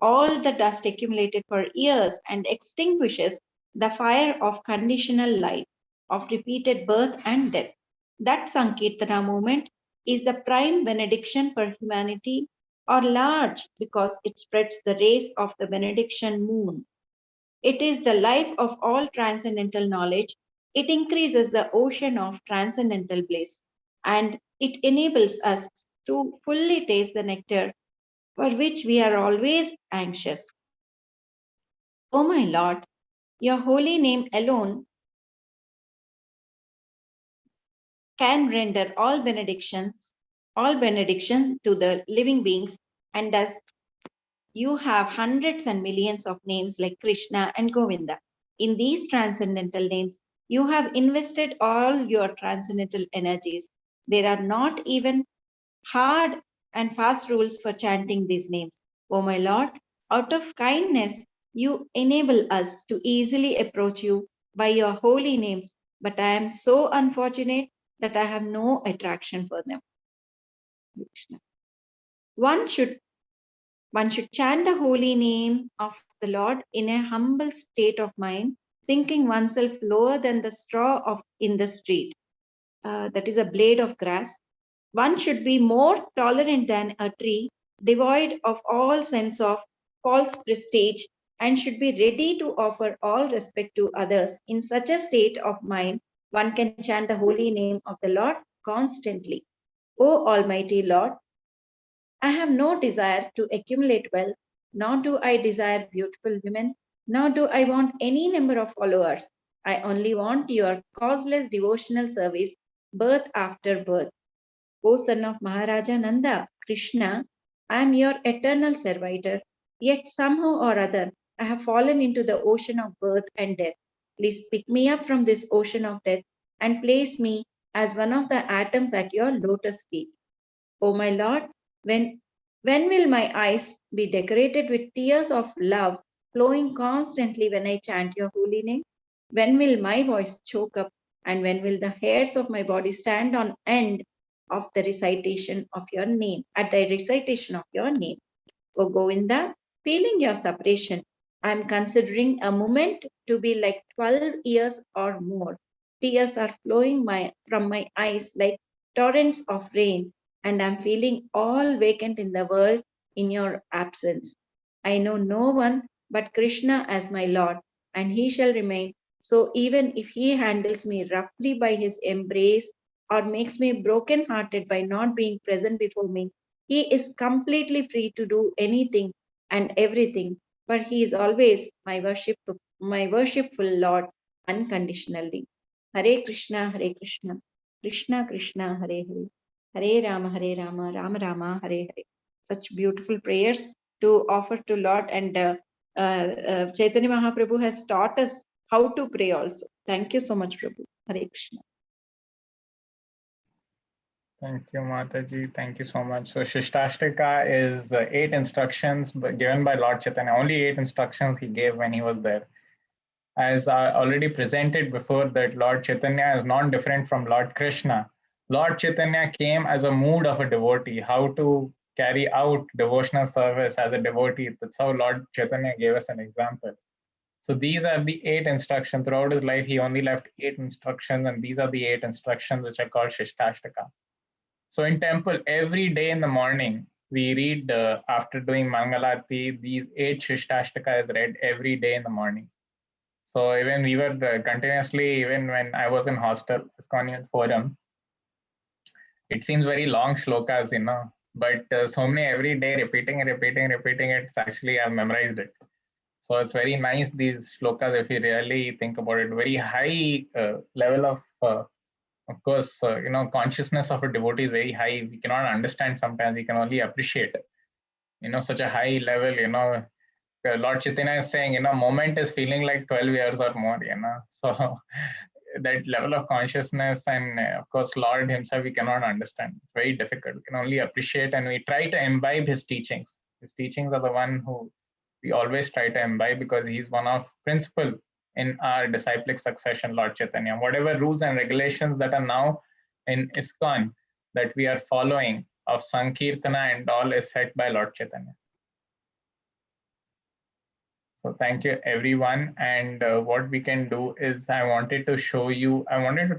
all the dust accumulated for years and extinguishes the fire of conditional life, of repeated birth and death. That Sankirtana movement is the prime benediction for humanity, or large because it spreads the rays of the benediction moon. It is the life of all transcendental knowledge. It increases the ocean of transcendental bliss, and it enables us to fully taste the nectar for which we are always anxious. O my Lord, your holy name alone can render all benediction to the living beings, and thus you have hundreds and millions of names like Krishna and Govinda. In these transcendental names, you have invested all your transcendental energies. There are not even hard and fast rules for chanting these names. O my Lord, out of kindness, you enable us to easily approach you by your holy names, but I am so unfortunate that I have no attraction for them. One should chant the holy name of the Lord in a humble state of mind, thinking oneself lower than the straw in the street, that is a blade of grass. One should be more tolerant than a tree, devoid of all sense of false prestige, and should be ready to offer all respect to others. In such a state of mind, one can chant the holy name of the Lord constantly. O Almighty Lord, I have no desire to accumulate wealth, nor do I desire beautiful women, nor do I want any number of followers. I only want your causeless devotional service, birth after birth. O son of Maharaja Nanda, Krishna, I am your eternal servitor, yet somehow or other I have fallen into the ocean of birth and death. Please pick me up from this ocean of death and place me as one of the atoms at your lotus feet. O my Lord, when will my eyes be decorated with tears of love flowing constantly when I chant your holy name? When will my voice choke up, and when will the hairs of my body stand on end of the recitation of your name, at the recitation of your name? O Govinda, feeling your separation, I am considering a moment to be like 12 years or more. Tears are flowing from my eyes like torrents of rain, and I am feeling all vacant in the world in your absence. I know no one but Krishna as my Lord, and he shall remain. So even if he handles me roughly by his embrace, or makes me broken-hearted by not being present before me, he is completely free to do anything and everything, for he is always my worshipful Lord unconditionally. Hare Krishna, Krishna Krishna, Hare Hare, Hare Rama, Rama Rama, Hare Hare. such beautiful prayers to offer to Lord, and Chaitanya Mahaprabhu has taught us how to pray also. Thank you so much, Prabhu. Hare Krishna. Thank you, Mataji. Thank you so much. So Shishtashtika is 8 instructions given by Lord Chaitanya. Only 8 instructions he gave when he was there. As I already presented before, that Lord Chaitanya is non-different from Lord Krishna. Lord Chaitanya came as a mood of a devotee, how to carry out devotional service as a devotee. That's how Lord Chaitanya gave us an example. So these are the 8 instructions. Throughout his life, he only left 8 instructions, and these are the 8 instructions which are called Shishtashtika. So in temple, every day in the morning, we read after doing Mangalarti, these 8 Shishtashtika is read every day in the morning. So even we were continuously, even when I was in hostel, ISKCON Youth Forum, it seems very long shlokas, but so many every day repeating it. It's actually, I've memorized it. So it's very nice, these shlokas, if you really think about it, very high level of course, consciousness of a devotee is very high. We cannot understand sometimes, we can only appreciate, such a high level, Lord Chaitanya is saying, moment is feeling like 12 years or more, So that level of consciousness and of course, Lord himself, we cannot understand. It's very difficult. We can only appreciate, and we try to imbibe his teachings. His teachings are the one who we always try to imbibe, because he's one of principle in our disciplic succession, Lord Chaitanya. Whatever rules and regulations that are now in ISKCON that we are following of Sankirtana and all is set by Lord Chaitanya. So thank you, everyone. And what we can do is, I wanted to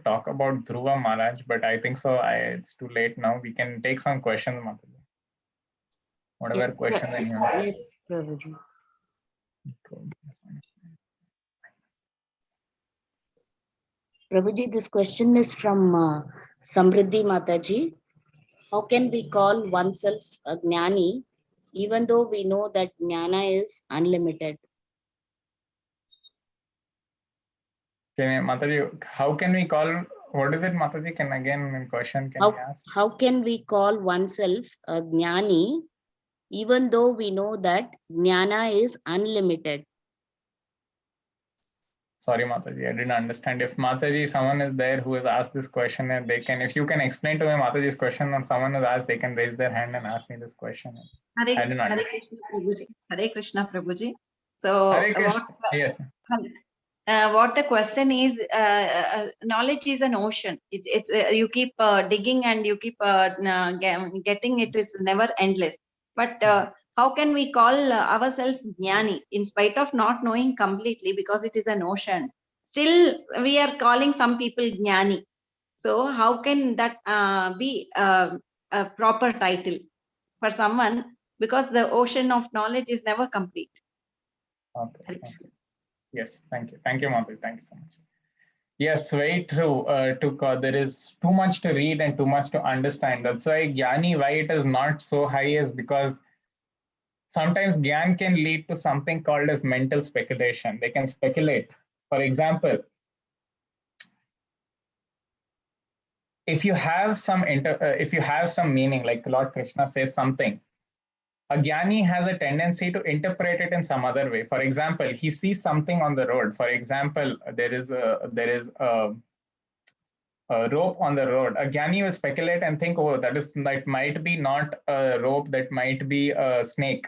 talk about Dhruva Maharaj, but I think so it's too late now. We can take some questions, Mataji. Whatever Yes, questions anyone has. Yes, Prabhuji. Prabhuji, this question is from Samriddhi Mataji. How can we call oneself a Jnani even though we know that Jnana is unlimited? Mataji, how can we call, what is it, Mataji? Can again question, can you ask? How can we call oneself a Jnani even though we know that Jnana is unlimited? Sorry, Mataji, I didn't understand. If Mataji, someone is there who has asked this question, and they can, if you can explain to me Mataji's question, or someone has asked, they can raise their hand and ask me this question. Hare Krishna Prabhuji. Hare Krishna Prabhuji. So Hare Krishna. Yes. What the question is, knowledge is an ocean. It's you keep digging and you keep getting it is never endless. But how can we call ourselves Jnani in spite of not knowing completely, because it is an ocean? Still, we are calling some people Jnani. So how can that be a proper title for someone? Because the ocean of knowledge is never complete. Okay. Yes, thank you. Thank you, Mataji. Thank you so much. Yes, very true. There is too much to read and too much to understand. That's why Jnani, why it is not so high, is because sometimes Gyan can lead to something called as mental speculation. They can speculate. For example, if you have some meaning, like Lord Krishna says something, a Jnani has a tendency to interpret it in some other way. For example, he sees something on the road. For example, there is a rope on the road. A Jnani will speculate and think, oh, that might be not a rope, that might be a snake.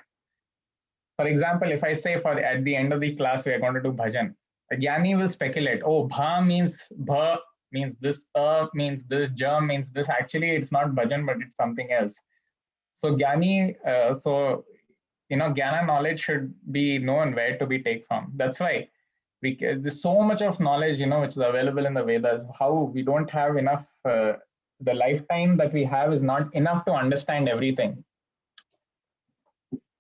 For example, if I say at the end of the class we are going to do bhajan, a Jnani will speculate, oh, bha means this, means this, ja means this. Actually, it's not bhajan, but it's something else. So Jnani, Jnana knowledge should be known where to be taken from. That's why there's so much of knowledge, which is available in the Vedas. How we don't have enough, the lifetime that we have is not enough to understand everything.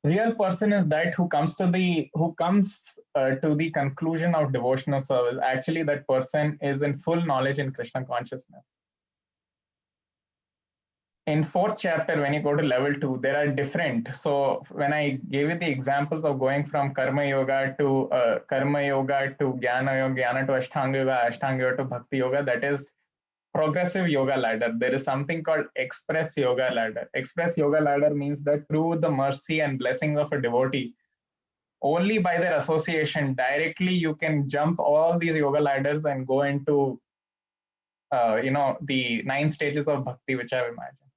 Real person is that who comes to the conclusion of devotional service. Actually, that person is in full knowledge in Krishna consciousness. In 4th chapter, when you go to level 2, there are different. So when I gave you the examples of going from karma yoga to jnana yoga, jnana to ashtanga yoga to bhakti yoga, that is progressive yoga ladder. There is something called express yoga ladder. Express yoga ladder means that through the mercy and blessings of a devotee, only by their association directly you can jump all these yoga ladders and go into the 9 stages of bhakti, which I've imagined.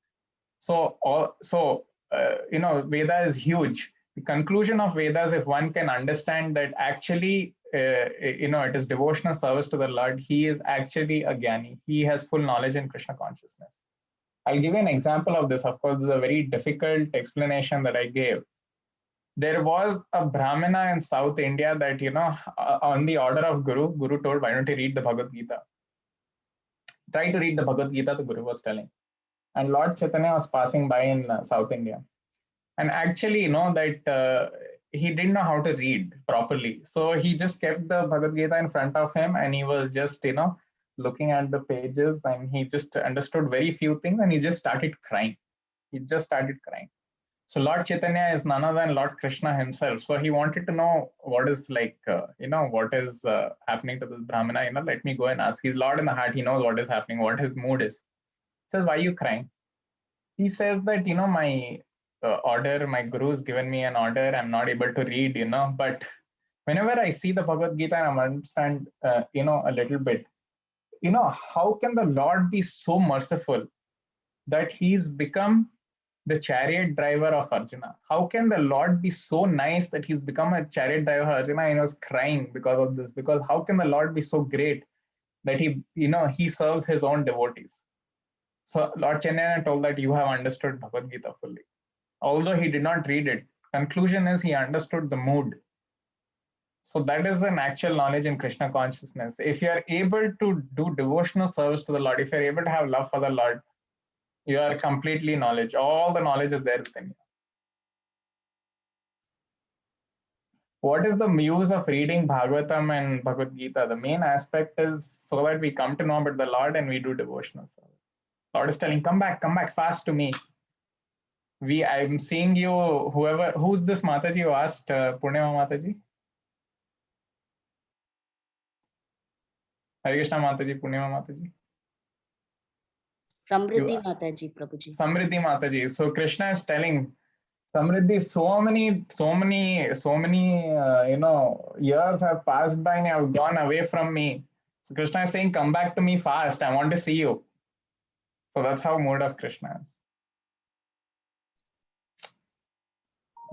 Veda is huge. The conclusion of Vedas, if one can understand that actually it is devotional service to the Lord, he is actually a Gyani. He has full knowledge in Krishna consciousness. I'll give you an example of this. Of course, this is a very difficult explanation that I gave. There was a Brahmana in South India that, on the order of Guru told, why don't you read the Bhagavad Gita? Try to read the Bhagavad Gita, the Guru was telling. And Lord Chaitanya was passing by in South India. And actually, that he didn't know how to read properly. So he just kept the Bhagavad Gita in front of him and he was just, looking at the pages, and he just understood very few things and he just started crying. So Lord Chaitanya is none other than Lord Krishna himself. So he wanted to know what is what is happening to this Brahmana. Let me go and ask. He's Lord in the heart. He knows what is happening, what his mood is. He says, why are you crying? He says that, my order, my Guru has given me an order. I'm not able to read, but whenever I see the Bhagavad Gita and I understand, a little bit, how can the Lord be so merciful that he's become the chariot driver of Arjuna? How can the Lord be so nice that he's become a chariot driver of Arjuna? And he was crying because of this. Because how can the Lord be so great that he serves his own devotees? So Lord Chaitanya told that you have understood Bhagavad Gita fully. Although he did not read it, conclusion is he understood the mood. So that is an actual knowledge in Krishna consciousness. If you are able to do devotional service to the Lord, if you are able to have love for the Lord, you are completely knowledge. All the knowledge is there within you. What is the use of reading Bhagavatam and Bhagavad Gita? The main aspect is so that we come to know about the Lord and we do devotional service. Lord is telling, come back fast to me. I'm seeing you, who's this Mataji you asked, Purnima Mataji? Hare Krishna Mataji, Purnima Mataji. Samriddhi Mataji, Prabhuji. Samriddhi Mataji. So Krishna is telling, Samriddhi, so many, years have passed by and have gone away from me. So Krishna is saying, come back to me fast. I want to see you. So that's how mood of Krishna is.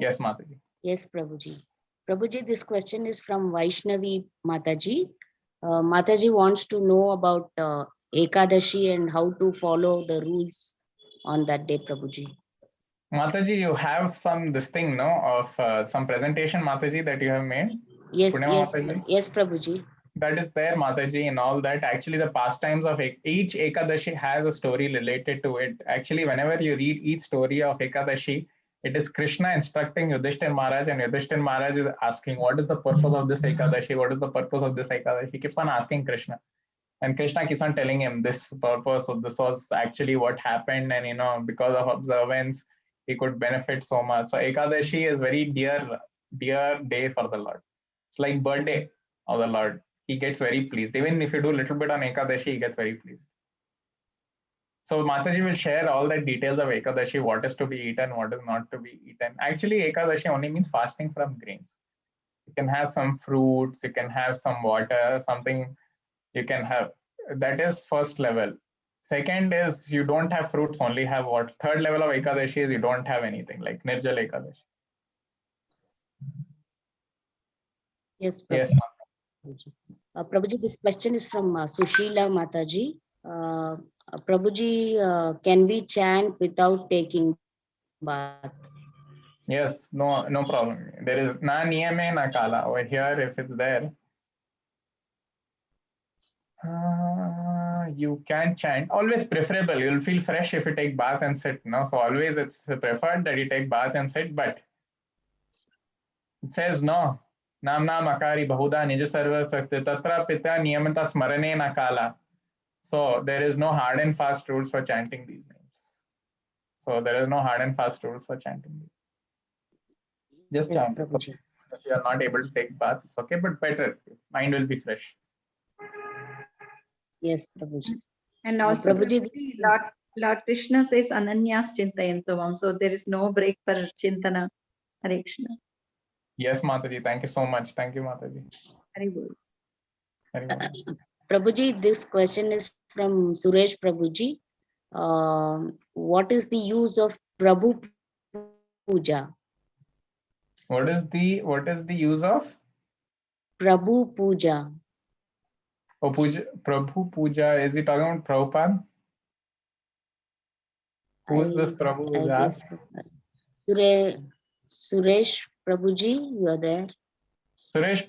Yes, Mataji. Yes, Prabhuji. Prabhuji, this question is from Vaishnavi Mataji. Mataji wants to know about Ekadashi and how to follow the rules on that day, Prabhuji. Mataji, you have some of some presentation, Mataji, that you have made? Yes, yes, Prabhuji. That is there, Mataji, and all that. Actually, the pastimes of each Ekadashi has a story related to it. Actually, whenever you read each story of Ekadashi, it is Krishna instructing Yudhishthir Maharaj, and Yudhishthir Maharaj is asking, what is the purpose of this Ekadashi? What is the purpose of this Ekadashi? He keeps on asking Krishna. And Krishna keeps on telling him this purpose, so this was actually what happened, and because of observance, he could benefit so much. So Ekadashi is very dear day for the Lord. It's like birthday of the Lord. He gets very pleased. Even if you do a little bit on Ekadashi, he gets very pleased. So Mataji will share all the details of Ekadashi, what is to be eaten, what is not to be eaten. Actually, Ekadashi only means fasting from grains. You can have some fruits, you can have some water, something you can have. That is first level. Second is you don't have fruits, only have water. Third level of Ekadashi is you don't have anything, like Nirjal Ekadashi. Yes, Prabhuji. Yes, Prabhuji, this question is from Sushila Mataji. Prabhuji, can we chant without taking bath? Yes, no problem. There is na niyame na kala over here. If it's there, you can chant. Always preferable. You'll feel fresh if you take bath and sit. No, so always it's preferred that you take bath and sit. But it says no. Namna makari bahuda nija sarva sakti tatra pita niyamata smarane na kala. So there is no hard and fast rules for chanting these names. So there is no hard and fast rules for chanting these. Just Yes, chant. Prabhuji. If you are not able to take bath, it's okay, but better. Mind will be fresh. Yes, Prabhuji. And also, Prabhuji, Lord Krishna says Ananyas Chintayantavam. So there is no break for Chintana. Hare Krishna. Yes, Mataji. Thank you so much. Thank you, Mataji. Hare Bol. Very well. Prabhuji, this question is from Suresh Prabhuji. What is the use of Prabhu Puja? What is the use of Prabhu Puja. Prabhu Puja? Is he talking about Prabhupada? Who is this Prabhu who's I guess asked? Suresh Prabhuji, you are there. Suresh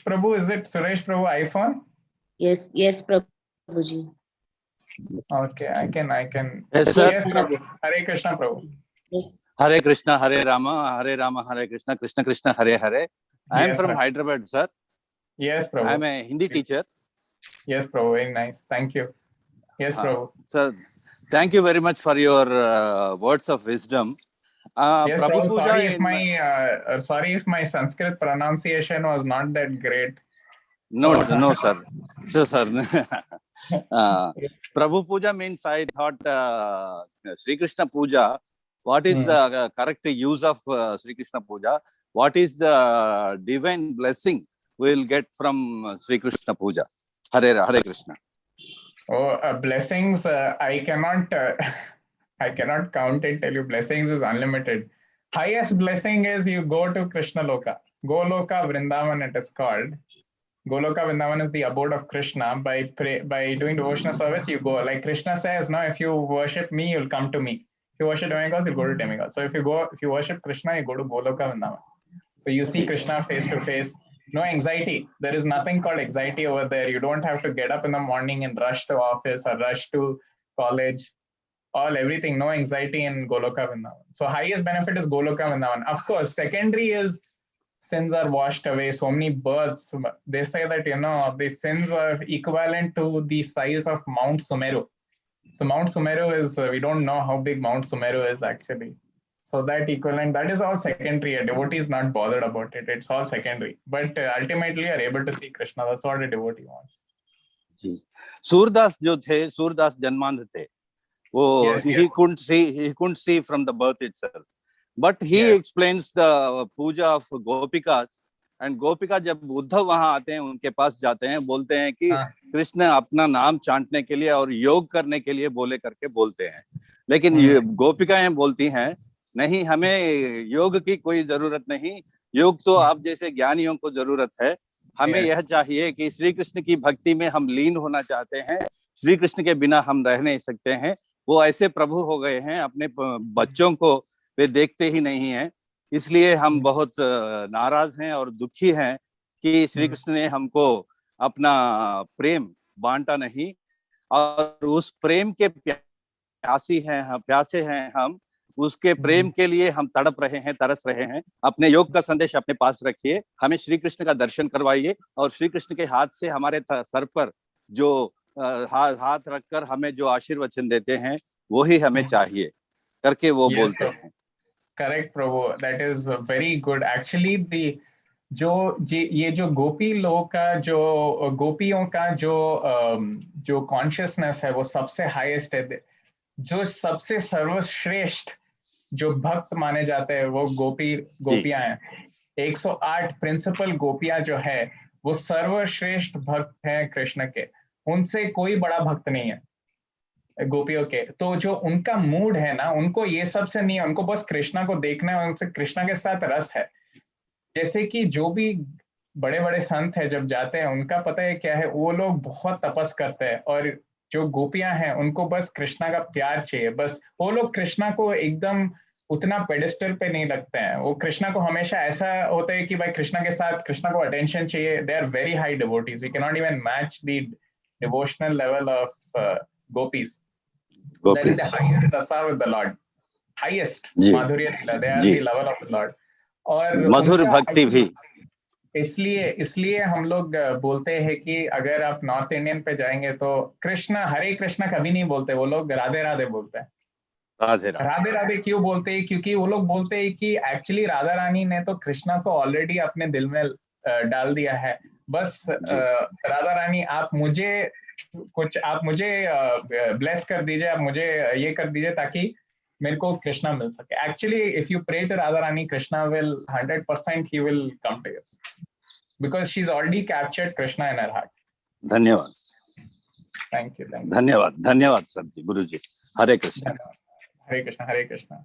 Prabhu, is it Suresh Prabhu iPhone? Yes, Prabhuji. Okay, I can. Yes, sir. Yes, Prabhu. Hare Krishna, Prabhu. Yes. Hare Krishna, Hare Rama, Hare Krishna, Krishna Krishna, Hare Hare. I am Yes, from sir. Hyderabad, sir. Yes, Prabhu. I am a Hindi teacher. Yes, Prabhu. Very nice. Thank you. Yes, Prabhu. Sir, thank you very much for your words of wisdom. Yes, Prabhu Prabhu. Puja Sorry if my Sanskrit pronunciation was not that great. No, So- no, sir. Sir. Prabhu Puja means I thought Sri Krishna Puja. What is the correct use of Sri Krishna Puja? What is the divine blessing we will get from Sri Krishna Puja? Hare Krishna. Blessings. I cannot count it. Tell you, blessings is unlimited. Highest blessing is you go to Krishna Loka. Goloka Vrindavan, it is called. Goloka Vrindavan is the abode of Krishna. By doing devotional service, you go. Like Krishna says, no, if you worship me, you'll come to me. If you worship demigods, you go to demigods. So if you worship Krishna, you go to Goloka Vrindavan. So you see Krishna face to face. No anxiety. There is nothing called anxiety over there. You don't have to get up in the morning and rush to office or rush to college. Everything. No anxiety in Goloka Vrindavan. So highest benefit is Goloka Vrindavan. Of course, secondary is sins are washed away. So many births. They say that the sins are equivalent to the size of Mount Sumeru. So Mount Sumeru is we don't know how big Mount Sumeru is actually. So that equivalent, that is all secondary. A devotee is not bothered about it. It's all secondary. But ultimately, you are able to see Krishna. That's what a devotee wants. Surdas जो थे, Surdas जन्मांध थे. Yes, he couldn't see from the birth itself. But he explains the puja of Gopikas. And Gopika जब उद्धव वहां आते हैं, उनके पास जाते हैं, बोलते हैं कि कृष्ण अपना नाम चांटने के लिए और योग करने के लिए बोले करके बोलते हैं. लेकिन गोपिकाएं बोलती हैं नहीं, हमें योग की कोई जरूरत नहीं. योग तो आप जैसे ज्ञानियों को जरूरत है. हमें यह चाहिए कि श्री कृष्ण की भक्ति में हम लीन होना चाहते हैं. श्री कृष्ण के बिना हम रह नहीं सकते हैं. वो ऐसे प्रभु हो गए हैं, अपने बच्चों को वे देखते ही नहीं हैं. इसलिए हम बहुत नाराज हैं और दुखी हैं कि श्री कृष्ण ने हमको अपना प्रेम बांटा नहीं. और उस प्रेम के प्यासे हैं हम. उसके प्रेम के लिए हम तड़प रहे हैं, तरस रहे हैं. अपने योग का संदेश अपने पास रखिए, हमें श्री कृष्ण का दर्शन करवाइए और श्री कृष्ण के हाथ से हमारे सर पर जो हाथ रखकर हमें जो आशीर्वचन देते हैं वही हमें चाहिए करके वो बोलते हैं. Correct Prabhu, that is very good. Actually ये जो गोपी लोग का जो गोपियों का जो कॉन्शियसनेस है वो सबसे हाईएस्ट है. जो सबसे सर्वश्रेष्ठ जो भक्त माने जाते हैं वो गोपियां हैं. 108 प्रिंसिपल गोपियां जो है वो सर्वश्रेष्ठ भक्त हैं कृष्ण के. उनसे कोई बड़ा भक्त नहीं है गोपियों के. तो जो उनका मूड है ना, उनको ये सब से नहीं है, उनको बस कृष्णा को देखना है, उनसे कृष्णा के साथ रस है. जैसे कि जो भी बड़े बड़े संत है जब जाते हैं उनका पता है क्या है, वो लोग बहुत तपस करते हैं. और जो गोपियां हैं उनको बस कृष्णा का प्यार चाहिए. बस वो लोग कृष्णा को एकदम उतना पेडिस्टल पे नहीं लगते हैं. वो कृष्णा को हमेशा ऐसा होता है कि भाई कृष्णा के साथ कृष्णा को अटेंशन चाहिए. They are very high devotees. We can not even match the devotional level of gopis. They're in the highest rasa with the Lord. Highest madhurya lila. They are the level of the Lord. और मधुर भक्ति भी. इसलिए हम लोग बोलते हैं कि अगर आप नॉर्थ इंडियन पे जाएंगे तो कृष्णा हरे कृष्णा कभी नहीं बोलते. वो लोग राधे राधे बोलते हैं. राधे राधे क्यों बोलते हैं? क्योंकि वो लोग बोलते हैं कि एक्चुअली राधा रानी ने तो कृष्णा को ऑलरेडी अपने दिल में डाल दिया है. बस राधा रानी आप मुझे ब्लेस कर दीजिए, आप मुझे ये कर दीजिए ताकि मेरे को कृष्णा मिल सके. Actually, if you pray to Radha Rani, Krishna will 100% he will come to you because she's already captured Krishna in her heart. धन्यवाद. Thank you. धन्यवाद sir ji, Guru ji. Hare Krishna. Hare Krishna. Hare Krishna.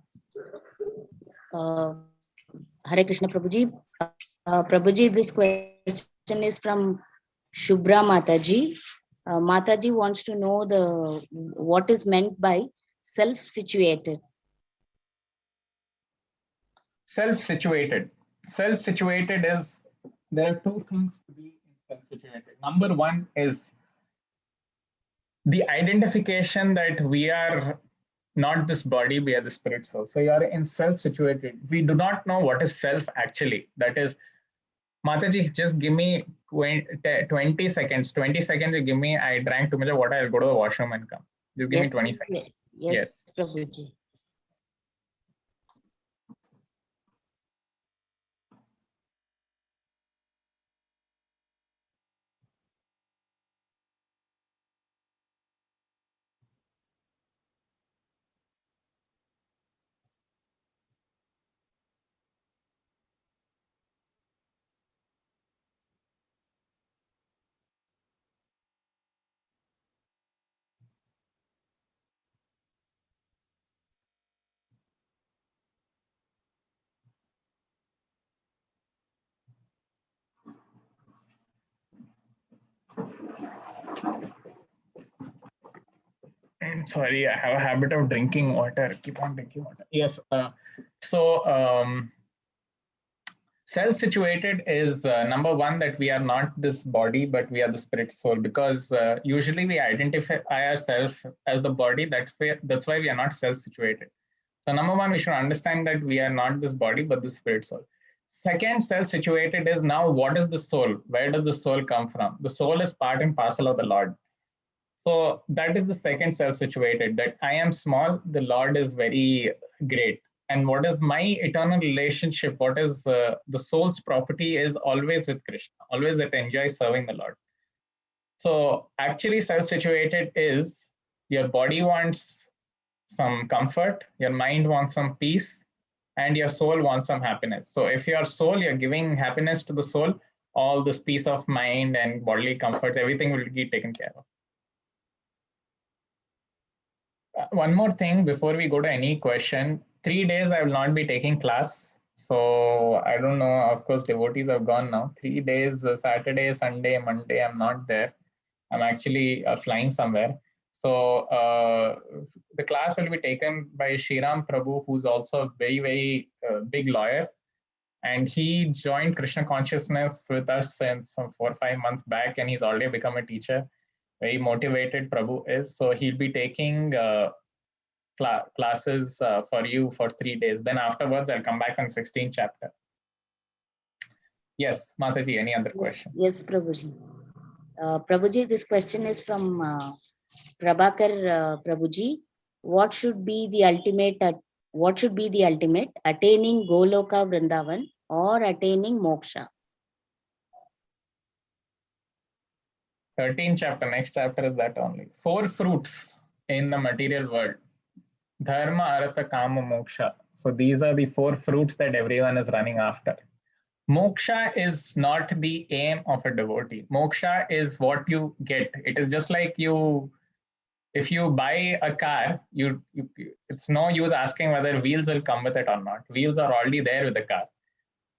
Hare Krishna, Prabhuji. Prabhuji, this question is from Shubhra Mataji. Mataji wants to know what is meant by self-situated. Self-situated is, there are two things to be in self-situated. Number one is the identification that we are not this body, we are the spirit soul. So you are in self-situated. We do not know what is self actually. That is, Mataji, just give me 20 seconds. 20 seconds, you give me, I drank too much of water, I'll go to the washroom and come. Just give me 20 seconds. Yes. Prabhuji. I'm sorry, I have a habit of drinking water. Keep on drinking water. Yes. Self-situated is number one, that we are not this body, but we are the spirit soul. Because usually we identify ourselves as the body. That's why we are not self-situated. So number one, we should understand that we are not this body, but the spirit soul. Second, self-situated is now what is the soul? Where does the soul come from? The soul is part and parcel of the Lord. So that is the second self-situated, that I am small, the Lord is very great. And what is my eternal relationship? What is the soul's property is always with Krishna, always that enjoy serving the Lord. So actually self-situated is your body wants some comfort, your mind wants some peace, and your soul wants some happiness. So if your soul, you're giving happiness to the soul, all this peace of mind and bodily comforts, everything will be taken care of. One more thing before we go to any question. 3 days I will not be taking class. So I don't know, of course, devotees have gone now. 3 days, Saturday, Sunday, Monday, I'm not there. I'm actually flying somewhere. So the class will be taken by Shriram Prabhu, who's also a very, very big lawyer. And he joined Krishna consciousness with us since some 4 or 5 months back, and he's already become a teacher. Very motivated Prabhu is. So he'll be taking classes for you for 3 days. Then afterwards, I'll come back on 16th chapter. Yes, Mataji, any other question? Yes, Prabhuji. Prabhuji, this question is from Prabhakar Prabhuji. What should be the ultimate? Attaining Goloka Vrindavan or attaining moksha? 13th chapter, next chapter is that only. 4 fruits in the material world. Dharma, Artha, Kama, Moksha. So these are the 4 fruits that everyone is running after. Moksha is not the aim of a devotee. Moksha is what you get. It is just like if you buy a car, it's no use asking whether wheels will come with it or not. Wheels are already there with the car.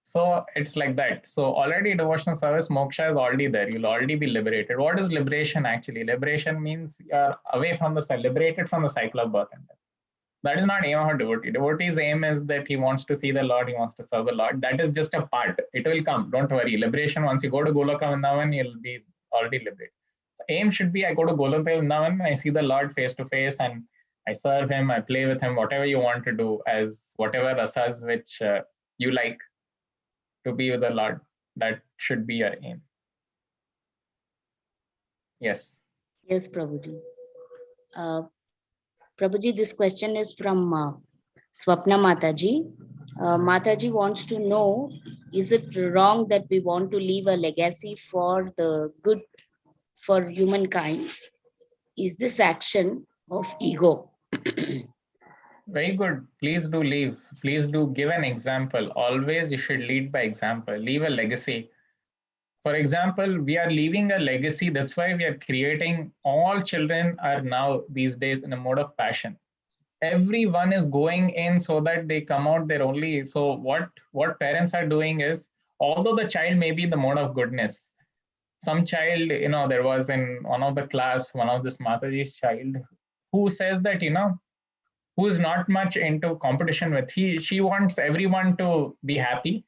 So it's like that. So already devotional service, moksha is already there. You'll already be liberated. What is liberation actually? Liberation means you're away from liberated from the cycle of birth and death. That is not aim of a devotee. Devotee's aim is that he wants to see the Lord, he wants to serve the Lord. That is just a part. It will come. Don't worry. Liberation, once you go to Goloka Vrindavan, you'll be already liberated. So aim should be, I go to Goloka Vrindavan, I see the Lord face to face and I serve him, I play with him, whatever you want to do, as whatever rasas which you like to be with the Lord. That should be your aim. Yes. Yes, Prabhuji. Prabhuji, this question is from Swapna Mataji. Mataji wants to know, is it wrong that we want to leave a legacy for the good for humankind? Is this action of ego? Very good. Please do leave. Please do give an example. Always you should lead by example. Leave a legacy. For example, we are leaving a legacy. That's why we are creating. All children are now these days in a mode of passion. Everyone is going in so that they come out there only. So what parents are doing is, although the child may be in the mode of goodness, some child, there was in one of the class, one of this Mataji's child, who says that, who is not much into competition with, she wants everyone to be happy,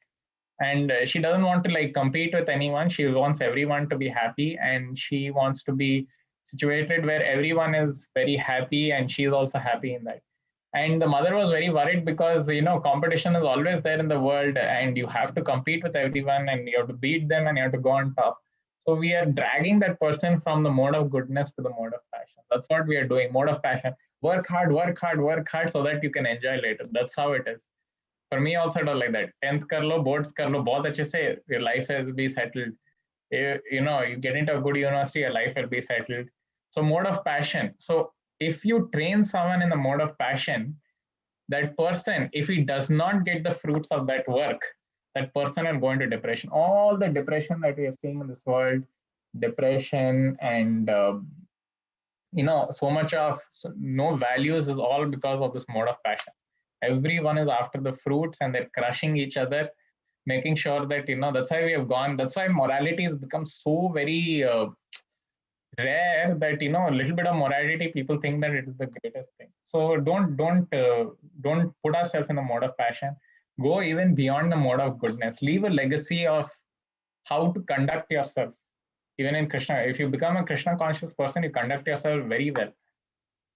and she doesn't want to like compete with anyone. She wants everyone to be happy, and she wants to be situated where everyone is very happy and she is also happy in that. And the mother was very worried because competition is always there in the world, and you have to compete with everyone and you have to beat them and you have to go on top. So we are dragging that person from the mode of goodness to the mode of passion. That's what we are doing. Mode of passion. Work hard, work hard, work hard so that you can enjoy later. That's how it is. For me also it was like that. 10th kar lo, boards kar lo, bahut achhe se, your life has be settled. You get into a good university, your life will be settled. So mode of passion. So if you train someone in the mode of passion, that person, if he does not get the fruits of that work, that person will go into depression. All the depression that we are seeing in this world, depression and so much of no values, is all because of this mode of passion. Everyone is after the fruits and they're crushing each other, making sure that that's why we have gone. That's why morality has become so very rare that a little bit of morality, people think that it is the greatest thing. So don't put ourselves in the mode of passion. Go even beyond the mode of goodness. Leave a legacy of how to conduct yourself. Even in Krishna, if you become a Krishna conscious person, you conduct yourself very well.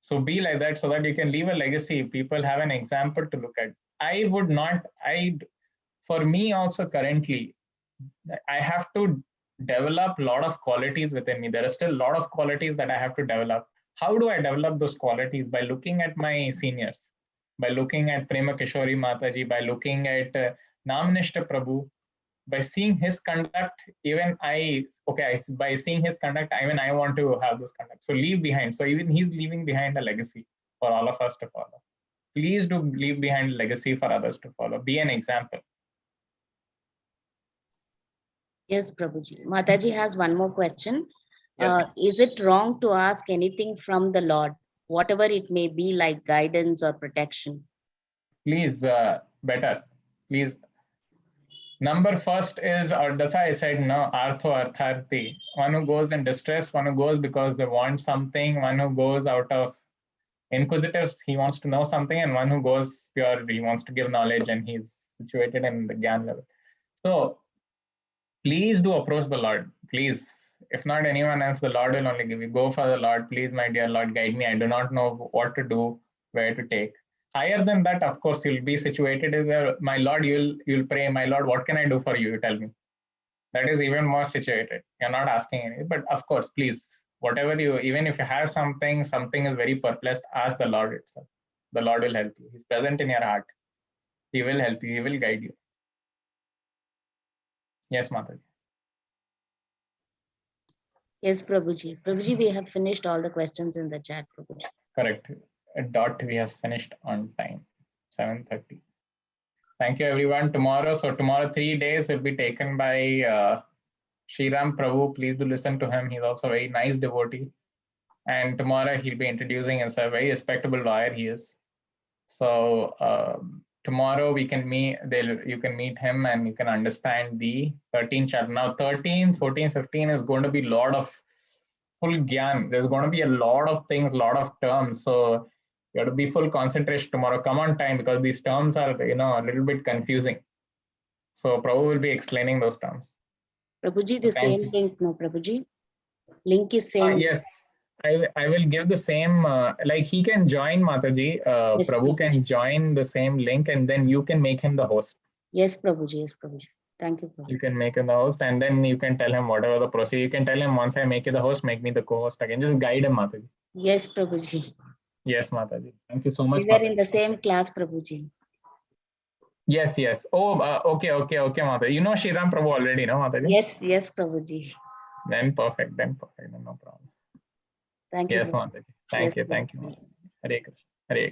So be like that so that you can leave a legacy. People have an example to look at. For me also currently, I have to develop a lot of qualities within me. There are still a lot of qualities that I have to develop. How do I develop those qualities? By looking at my seniors, by looking at Prema Kishori Mataji, by looking at Namnishta Prabhu, by seeing his conduct, by seeing his conduct, even I want to have this conduct. So leave behind. So even he's leaving behind a legacy for all of us to follow. Please do leave behind a legacy for others to follow. Be an example. Yes, Prabhuji. Mataji has one more question. Yes. Is it wrong to ask anything from the Lord, whatever it may be, like guidance or protection? Please, better. Please. Number first is, that's why I said, no, artho artharthi. One who goes in distress, one who goes because they want something, one who goes out of inquisitives, he wants to know something, and one who goes pure, he wants to give knowledge and he's situated in the Gyan level. So please do approach the Lord. Please. If not anyone else, the Lord will only give you. Go for the Lord. Please, my dear Lord, guide me. I do not know what to do, where to take. Higher than that, of course, you'll be situated as my Lord, you'll pray, my Lord, what can I do for you? You tell me. That is even more situated. You're not asking anything. But of course, please, whatever even if you have something is very perplexed, ask the Lord itself. The Lord will help you. He's present in your heart. He will help you. He will guide you. Yes, Mataji. Yes, Prabhuji. Prabhuji, we have finished all the questions in the chat, Prabhuji. Correct. Dot we have finished on time, 7:30. Thank you, everyone. Tomorrow 3 days will be taken by Shriram Prabhu. Please do listen to him. He's also a very nice devotee. And tomorrow he'll be introducing himself. Very respectable lawyer he is. So tomorrow we can meet. You can meet him and you can understand the 13th chapter. Now 13, 14, 15 is going to be a lot of full gyan. There's going to be a lot of things, a lot of terms. So you have to be full concentration tomorrow. Come on time because these terms are a little bit confusing. So Prabhu will be explaining those terms. Prabhuji, the same link, no, Prabhuji? Link is same. Yes, I will give the same, like he can join Mataji, Yes, Prabhu can join the same link and then you can make him the host. Yes, Prabhuji, yes, Prabhuji. Thank you, Prabhuji. You can make him the host and then you can tell him whatever the procedure. You can tell him once I make you the host, make me the co-host again. Just guide him, Mataji. Yes, Prabhuji. Yes, Mataji. Thank you so much. We were in the same class, Prabhuji. Yes, yes. Oh, okay, Mataji. You know Shriram Prabhu already, no, Mataji? Yes, Prabhuji. Then perfect, then no problem. Thank you. Yes, Mataji. Thank you. Hare Krishna. Hare Krishna.